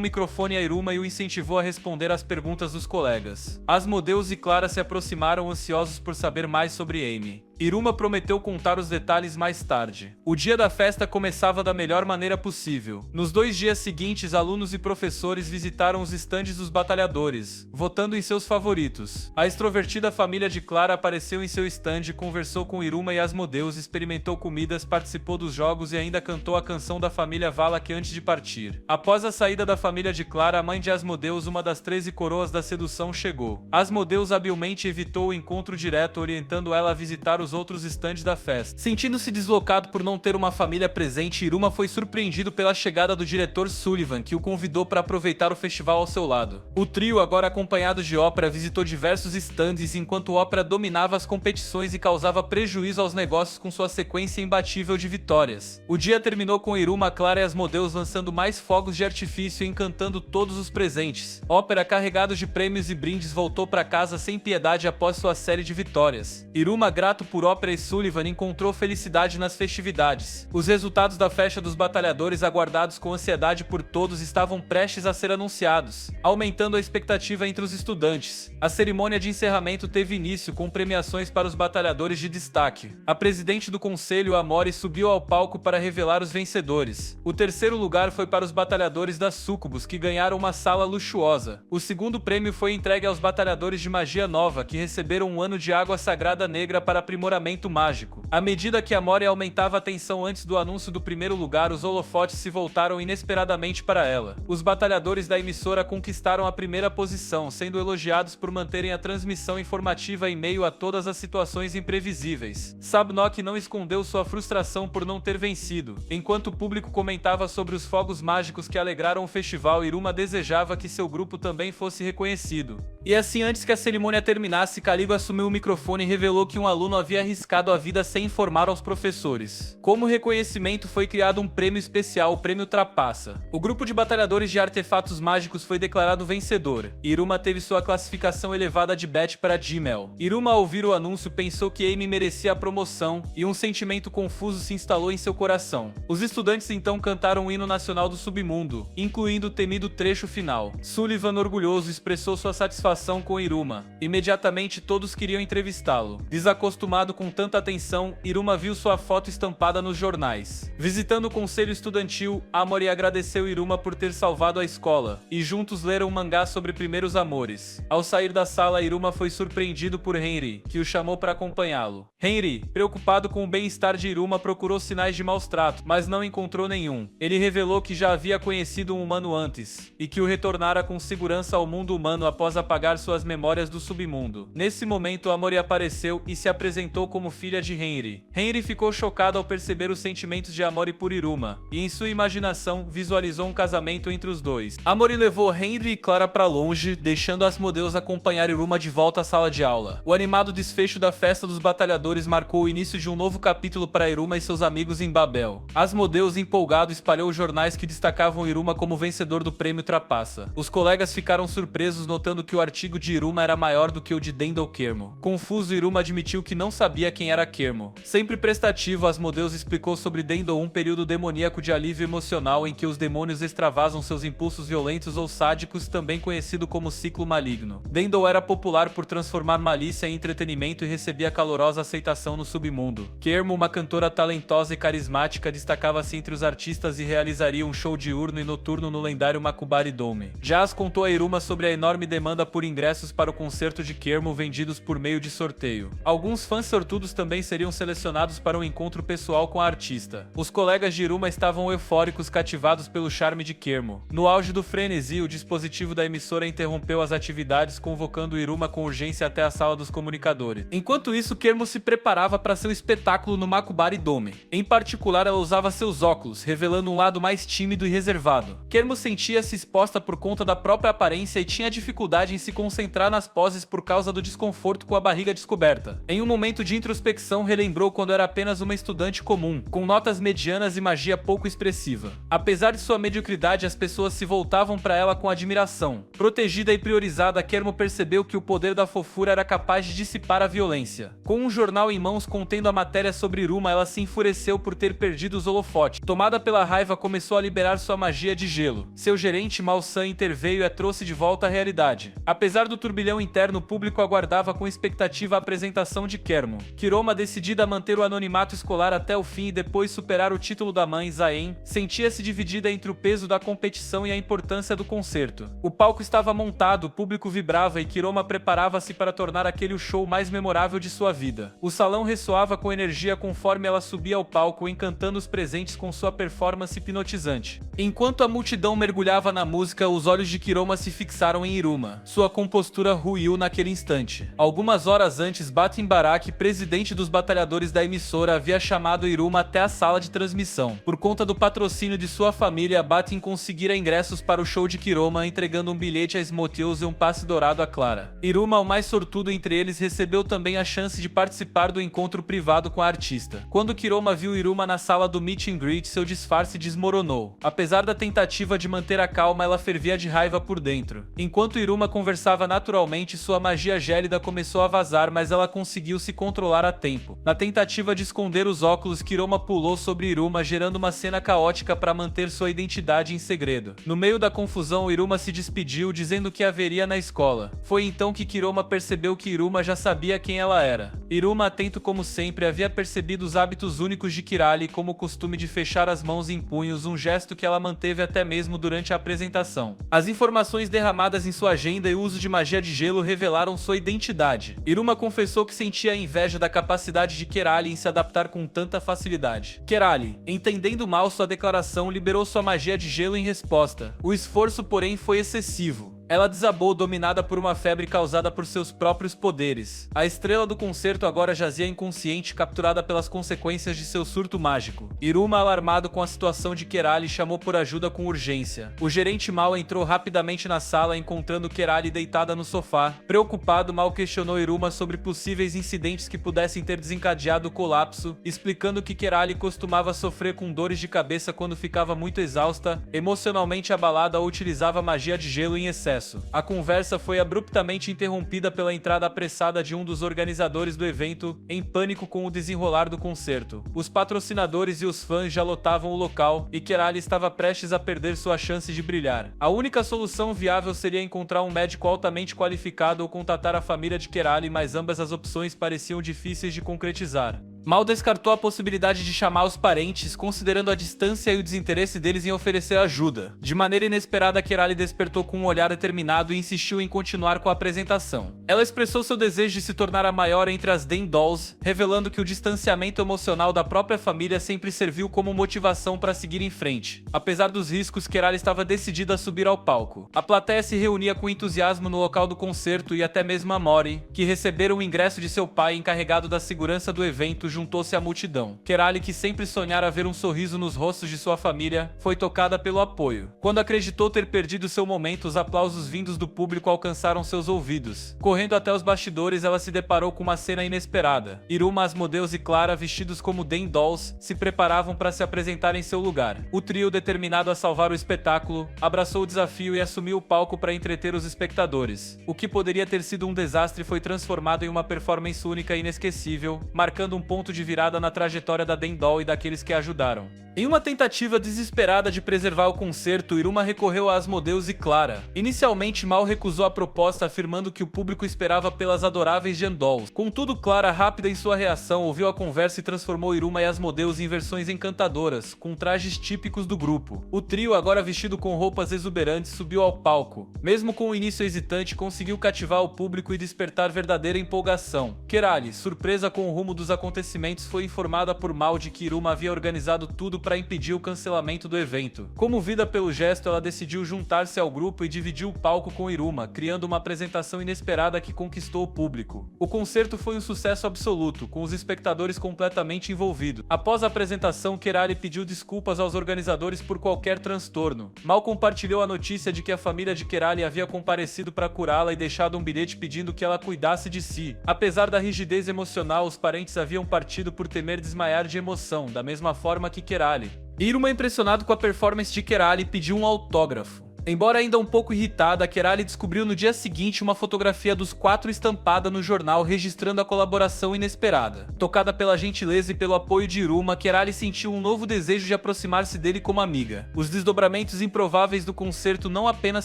microfone a Iruma e o incentivou a responder às perguntas dos colegas. Asmodeus e Clara se aproximaram, ansiosos por saber mais sobre Amy. Iruma prometeu contar os detalhes mais tarde. O dia da festa começava da melhor maneira possível. Nos 2 dias seguintes, alunos e professores visitaram os estandes dos batalhadores, votando em seus favoritos. A extrovertida família de Clara apareceu em seu estande, conversou com Iruma e Asmodeus, experimentou comidas, participou dos jogos e ainda cantou a canção da família Valak antes de partir. Após a saída da família de Clara, a mãe de Asmodeus, uma das 13 coroas da sedução, chegou. Asmodeus habilmente evitou o encontro direto, orientando ela a visitar os outros estandes da festa. Sentindo-se deslocado por não ter uma família presente, Iruma foi surpreendido pela chegada do diretor Sullivan, que o convidou para aproveitar o festival ao seu lado. O trio, agora acompanhado de Ópera, visitou diversos estandes enquanto Ópera dominava as competições e causava prejuízo aos negócios com sua sequência imbatível de vitórias. O dia terminou com Iruma, Clara e Asmodeus lançando mais fogos de artifício e encantando todos os presentes. Ópera, carregado de prêmios e brindes, voltou para casa sem piedade após sua série de vitórias. Iruma, grato por ópera e Sullivan encontrou felicidade nas festividades. Os resultados da festa dos batalhadores, aguardados com ansiedade por todos, estavam prestes a ser anunciados, aumentando a expectativa entre os estudantes. A cerimônia de encerramento teve início com premiações para os batalhadores de destaque. A presidente do conselho, Amori, subiu ao palco para revelar os vencedores. O terceiro lugar foi para os batalhadores da Sucubus, que ganharam uma sala luxuosa. O segundo prêmio foi entregue aos batalhadores de magia nova, que receberam um ano de água sagrada negra para aprimoramento mágico. À medida que Amori aumentava a tensão antes do anúncio do primeiro lugar, os holofotes se voltaram inesperadamente para ela. Os batalhadores da emissora conquistaram a primeira posição, sendo elogiados por manterem a transmissão informativa em meio a todas as situações imprevisíveis. Sabnok não escondeu sua frustração por não ter vencido. Enquanto o público comentava sobre os fogos mágicos que alegraram o festival, Iruma desejava que seu grupo também fosse reconhecido. E assim, antes que a cerimônia terminasse, Caligo assumiu o microfone e revelou que um aluno havia arriscado a vida sem informar aos professores. Como reconhecimento, foi criado um prêmio especial, o Prêmio Trapaça. O grupo de batalhadores de artefatos mágicos foi declarado vencedor. Iruma teve sua classificação elevada de Bet para Gmail. Iruma, ao ouvir o anúncio, pensou que Amy merecia a promoção, e um sentimento confuso se instalou em seu coração. Os estudantes então cantaram o hino nacional do submundo, incluindo o temido trecho final. Sullivan, orgulhoso, expressou sua satisfação com Iruma. Imediatamente todos queriam entrevistá-lo. Desacostumado com tanta atenção, Iruma viu sua foto estampada nos jornais. Visitando o conselho estudantil, Amori agradeceu Iruma por ter salvado a escola, e juntos leram um mangá sobre primeiros amores. Ao sair da sala, Iruma foi surpreendido por Henry, que o chamou para acompanhá-lo. Henry, preocupado com o bem-estar de Iruma, procurou sinais de maus tratos, mas não encontrou nenhum. Ele revelou que já havia conhecido um humano antes, e que o retornara com segurança ao mundo humano após apagar suas memórias do submundo. Nesse momento, Amori apareceu e se apresentou como filha de Henry. Henry ficou chocado ao perceber os sentimentos de Amori por Iruma, e em sua imaginação visualizou um casamento entre os dois. Amori levou Henry e Clara para longe, deixando Asmodeus acompanhar Iruma de volta à sala de aula. O animado desfecho da festa dos batalhadores marcou o início de um novo capítulo para Iruma e seus amigos em Babel. Asmodeus, empolgado, espalhou os jornais que destacavam Iruma como vencedor do prêmio Trapaça. Os colegas ficaram surpresos notando que o artigo de Iruma era maior do que o de Dendel Kermo. Confuso, Iruma admitiu que não sabia quem era Kermo. Sempre prestativo, Asmodeus explicou sobre Dendel, um período demoníaco de alívio emocional em que os demônios extravasam seus impulsos violentos ou sádicos, também conhecido como ciclo maligno. Dendel era popular por transformar malícia em entretenimento e recebia calorosa aceitação no submundo. Kermo, uma cantora talentosa e carismática, destacava-se entre os artistas e realizaria um show diurno e noturno no lendário Makubari Dome. Jazz contou a Iruma sobre a enorme demanda por ingressos para o concerto de Kermo vendidos por meio de sorteio. Alguns fãs sortudos também seriam selecionados para um encontro pessoal com a artista. Os colegas de Iruma estavam eufóricos, cativados pelo charme de Kermo. No auge do frenesi, o dispositivo da emissora interrompeu as atividades, convocando Iruma com urgência até a sala dos comunicadores. Enquanto isso, Kermo se preparava para seu espetáculo no Makubari Dome. Em particular, ela usava seus óculos, revelando um lado mais tímido e reservado. Kermo sentia-se exposta por conta da própria aparência e tinha dificuldade em se concentrar nas poses por causa do desconforto com a barriga descoberta. Em um momento de introspecção, relembrou quando era apenas uma estudante comum, com notas medianas e magia pouco expressiva. Apesar de sua mediocridade, as pessoas se voltavam para ela com admiração. Protegida e priorizada, Kermo percebeu que o poder da fofura era capaz de dissipar a violência. Com um jornal em mãos contendo a matéria sobre Iruma, ela se enfureceu por ter perdido os holofotes. Tomada pela raiva, começou a liberar sua magia de gelo. Seu gerente, Malsan, interveio e a trouxe de volta à realidade. Apesar do turbilhão interno, o público aguardava com expectativa a apresentação de Kermo. Kiroma, decidida a manter o anonimato escolar até o fim e depois superar o título da mãe, Zaen, sentia-se dividida entre o peso da competição e a importância do concerto. O palco estava montado, o público vibrava e Kiroma preparava-se para tornar aquele o show mais memorável de sua vida. O salão ressoava com energia conforme ela subia ao palco, encantando os presentes com sua performance hipnotizante. Enquanto a multidão mergulhava na música, os olhos de Kiroma se fixaram em Iruma. Sua compostura ruiu naquele instante. Algumas horas antes, Baten Barak, presidente dos batalhadores da emissora, havia chamado Iruma até a sala de transmissão. Por conta do patrocínio de sua família, Baten conseguira ingressos para o show de Kiroma, entregando um bilhete a Smotheus e um passe dourado a Clara. Iruma, o mais sortudo entre eles, recebeu também a chance de participar do encontro privado com a artista. Quando Kiroma viu Iruma na sala do meet and greet, seu disfarce desmoronou. Apesar da tentativa de manter a calma, ela fervia de raiva por dentro. Enquanto Iruma conversava naturalmente, sua magia gélida começou a vazar, mas ela conseguiu se controlar a tempo. Na tentativa de esconder os óculos, Kiruma pulou sobre Iruma, gerando uma cena caótica para manter sua identidade em segredo. No meio da confusão, Iruma se despediu, dizendo que haveria na escola. Foi então que Kiruma percebeu que Iruma já sabia quem ela era. Iruma, atento como sempre, havia percebido os hábitos únicos de Kirali, como o costume de fechar as mãos em punhos, um gesto que ela manteve até mesmo durante a apresentação. As informações derramadas em sua agenda e o uso de magia de gelo revelaram sua identidade. Iruma confessou que sentia inveja da capacidade de Kirali em se adaptar com tanta facilidade. Kirali, entendendo mal sua declaração, liberou sua magia de gelo em resposta. O esforço, porém, foi excessivo. Ela desabou, dominada por uma febre causada por seus próprios poderes. A estrela do concerto agora jazia inconsciente, capturada pelas consequências de seu surto mágico. Iruma, alarmado com a situação de Kirali, chamou por ajuda com urgência. O gerente Mal entrou rapidamente na sala, encontrando Kirali deitada no sofá. Preocupado, Mal questionou Iruma sobre possíveis incidentes que pudessem ter desencadeado o colapso, explicando que Kirali costumava sofrer com dores de cabeça quando ficava muito exausta, emocionalmente abalada ou utilizava magia de gelo em excesso. A conversa foi abruptamente interrompida pela entrada apressada de um dos organizadores do evento, em pânico com o desenrolar do concerto. Os patrocinadores e os fãs já lotavam o local, e Kirali estava prestes a perder sua chance de brilhar. A única solução viável seria encontrar um médico altamente qualificado ou contatar a família de Kirali, mas ambas as opções pareciam difíceis de concretizar. Mal descartou a possibilidade de chamar os parentes, considerando a distância e o desinteresse deles em oferecer ajuda. De maneira inesperada, Kirali despertou com um olhar determinado e insistiu em continuar com a apresentação. Ela expressou seu desejo de se tornar a maior entre as Den Dolls, revelando que o distanciamento emocional da própria família sempre serviu como motivação para seguir em frente. Apesar dos riscos, Kirali estava decidida a subir ao palco. A plateia se reunia com entusiasmo no local do concerto e até mesmo a Mori, que recebera o ingresso de seu pai encarregado da segurança do evento, juntou-se à multidão. Kirali, que sempre sonhara ver um sorriso nos rostos de sua família, foi tocada pelo apoio. Quando acreditou ter perdido seu momento, os aplausos vindos do público alcançaram seus ouvidos. Correndo até os bastidores, ela se deparou com uma cena inesperada. Iruma, Asmodeus e Clara, vestidos como Den Dolls, se preparavam para se apresentar em seu lugar. O trio, determinado a salvar o espetáculo, abraçou o desafio e assumiu o palco para entreter os espectadores. O que poderia ter sido um desastre foi transformado em uma performance única e inesquecível, marcando um ponto de virada na trajetória da Den Doll e daqueles que a ajudaram. Em uma tentativa desesperada de preservar o concerto, Iruma recorreu a Asmodeus e Clara. Inicialmente, Mal recusou a proposta, afirmando que o público esperava pelas adoráveis Den Dolls. Contudo, Clara, rápida em sua reação, ouviu a conversa e transformou Iruma e Asmodeus em versões encantadoras, com trajes típicos do grupo. O trio, agora vestido com roupas exuberantes, subiu ao palco. Mesmo com o início hesitante, conseguiu cativar o público e despertar verdadeira empolgação. Kirali, surpresa com o rumo dos acontecimentos, foi informada por Mal de que Iruma havia organizado tudo para impedir o cancelamento do evento. Comovida pelo gesto, ela decidiu juntar-se ao grupo e dividiu o palco com Iruma, criando uma apresentação inesperada que conquistou o público. O concerto foi um sucesso absoluto, com os espectadores completamente envolvidos. Após a apresentação, Kirali pediu desculpas aos organizadores por qualquer transtorno. Mal compartilhou a notícia de que a família de Kirali havia comparecido para curá-la e deixado um bilhete pedindo que ela cuidasse de si. Apesar da rigidez emocional, os parentes haviam partido por temer desmaiar de emoção, da mesma forma que Kirali. Iruma, impressionado com a performance de Kirali, pediu um autógrafo. Embora ainda um pouco irritada, Kirali descobriu no dia seguinte uma fotografia dos quatro estampada no jornal, registrando a colaboração inesperada. Tocada pela gentileza e pelo apoio de Iruma, Kirali sentiu um novo desejo de aproximar-se dele como amiga. Os desdobramentos improváveis do concerto não apenas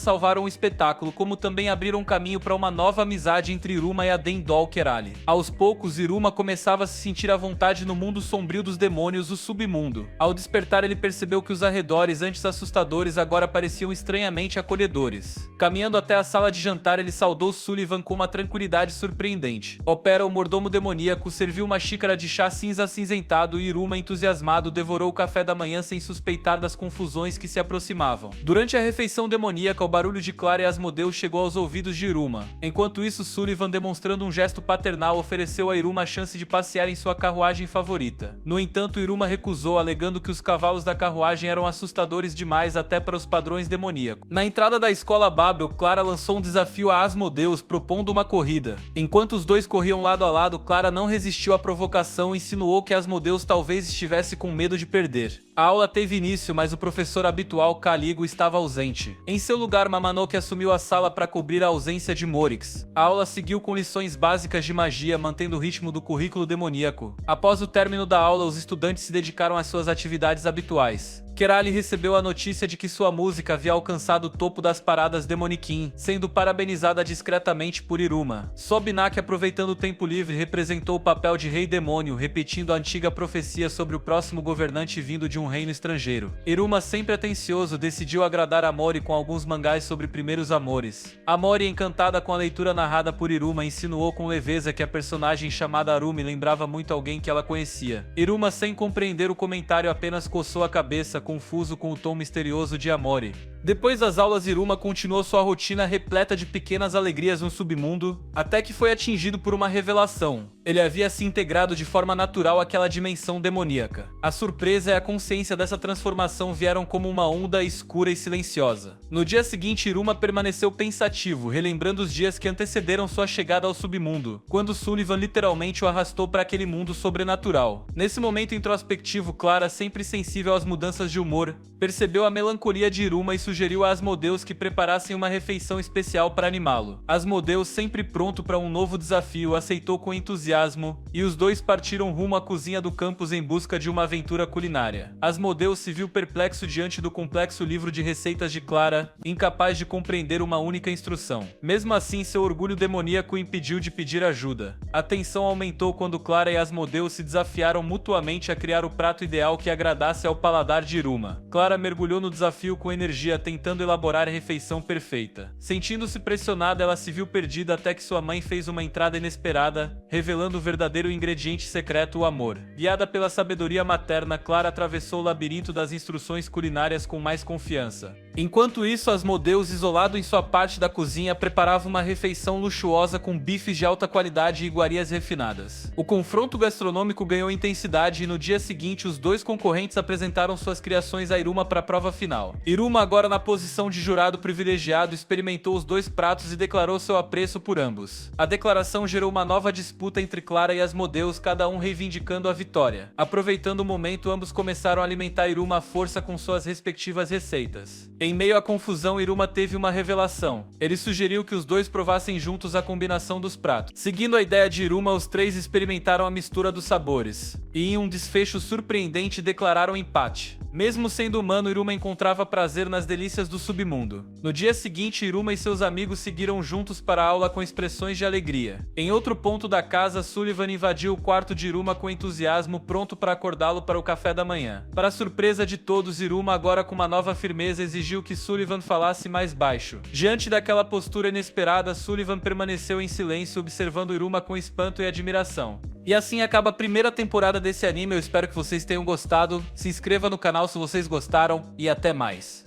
salvaram o espetáculo, como também abriram caminho para uma nova amizade entre Iruma e a Den Doll Kirali. Aos poucos, Iruma começava a se sentir à vontade no mundo sombrio dos demônios, o submundo. Ao despertar, ele percebeu que os arredores, antes assustadores, agora pareciam estranhamente acolhedores. Caminhando até a sala de jantar, ele saudou Sullivan com uma tranquilidade surpreendente. Opera, o mordomo demoníaco, serviu uma xícara de chá cinza acinzentado e Iruma, entusiasmado, devorou o café da manhã sem suspeitar das confusões que se aproximavam. Durante a refeição demoníaca, o barulho de Clara e Asmodeus chegou aos ouvidos de Iruma. Enquanto isso, Sullivan, demonstrando um gesto paternal, ofereceu a Iruma a chance de passear em sua carruagem favorita. No entanto, Iruma recusou, alegando que os cavalos da carruagem eram assustadores demais até para os padrões demoníacos. demoníaco. Na entrada da escola Babel, Clara lançou um desafio a Asmodeus, propondo uma corrida. Enquanto os dois corriam lado a lado, Clara não resistiu à provocação e insinuou que Asmodeus talvez estivesse com medo de perder. A aula teve início, mas o professor habitual, Caligo, estava ausente. Em seu lugar, Mamanoke assumiu a sala para cobrir a ausência de Morix. A aula seguiu com lições básicas de magia, mantendo o ritmo do currículo demoníaco. Após o término da aula, os estudantes se dedicaram às suas atividades habituais. Kerali recebeu a notícia de que sua música havia alcançado o topo das paradas Demoniquim, sendo parabenizada discretamente por Iruma. Sobinak, aproveitando o tempo livre, representou o papel de rei demônio, repetindo a antiga profecia sobre o próximo governante vindo de um reino estrangeiro. Iruma, sempre atencioso, decidiu agradar Amori com alguns mangás sobre primeiros amores. Amori, encantada com a leitura narrada por Iruma, insinuou com leveza que a personagem chamada Arumi lembrava muito alguém que ela conhecia. Iruma, sem compreender o comentário, apenas coçou a cabeça, confuso com o tom misterioso de Amori. Depois das aulas, Iruma continuou sua rotina repleta de pequenas alegrias no submundo, até que foi atingido por uma revelação. Ele havia se integrado de forma natural àquela dimensão demoníaca. A surpresa e a consciência dessa transformação vieram como uma onda escura e silenciosa. No dia seguinte, Iruma permaneceu pensativo, relembrando os dias que antecederam sua chegada ao submundo, quando Sullivan literalmente o arrastou para aquele mundo sobrenatural. Nesse momento introspectivo, Clara, sempre sensível às mudanças de humor, percebeu a melancolia de Iruma e sugeriu a Asmodeus que preparassem uma refeição especial para animá-lo. Asmodeus, sempre pronto para um novo desafio, aceitou com entusiasmo, e os dois partiram rumo à cozinha do campus em busca de uma aventura culinária. Asmodeus se viu perplexo diante do complexo livro de receitas de Clara, incapaz de compreender uma única instrução. Mesmo assim, seu orgulho demoníaco o impediu de pedir ajuda. A tensão aumentou quando Clara e Asmodeus se desafiaram mutuamente a criar o prato ideal que agradasse ao paladar de Iruma. Clara mergulhou no desafio com energia, tentando elaborar a refeição perfeita. Sentindo-se pressionada, ela se viu perdida até que sua mãe fez uma entrada inesperada, revelando o verdadeiro ingrediente secreto, o amor. Guiada pela sabedoria materna, Clara atravessou o labirinto das instruções culinárias com mais confiança. Enquanto isso, Asmodeus, isolado em sua parte da cozinha, preparava uma refeição luxuosa com bifes de alta qualidade e iguarias refinadas. O confronto gastronômico ganhou intensidade e no dia seguinte os dois concorrentes apresentaram suas criações a Iruma para a prova final. Iruma, agora na posição de jurado privilegiado, experimentou os dois pratos e declarou seu apreço por ambos. A declaração gerou uma nova disputa entre Clara e Asmodeus, cada um reivindicando a vitória. Aproveitando o momento, ambos começaram a alimentar Iruma à força com suas respectivas receitas. Em meio à confusão, Iruma teve uma revelação. Ele sugeriu que os dois provassem juntos a combinação dos pratos. Seguindo a ideia de Iruma, os três experimentaram a mistura dos sabores, e em um desfecho surpreendente declararam empate. Mesmo sendo humano, Iruma encontrava prazer nas delícias do submundo. No dia seguinte, Iruma e seus amigos seguiram juntos para a aula com expressões de alegria. Em outro ponto da casa, Sullivan invadiu o quarto de Iruma com entusiasmo, pronto para acordá-lo para o café da manhã. Para surpresa de todos, Iruma, agora com uma nova firmeza, exigiu que Sullivan falasse mais baixo. Diante daquela postura inesperada, Sullivan permaneceu em silêncio, observando Iruma com espanto e admiração. E assim acaba a primeira temporada desse anime. Eu espero que vocês tenham gostado. Se inscreva no canal se vocês gostaram e até mais.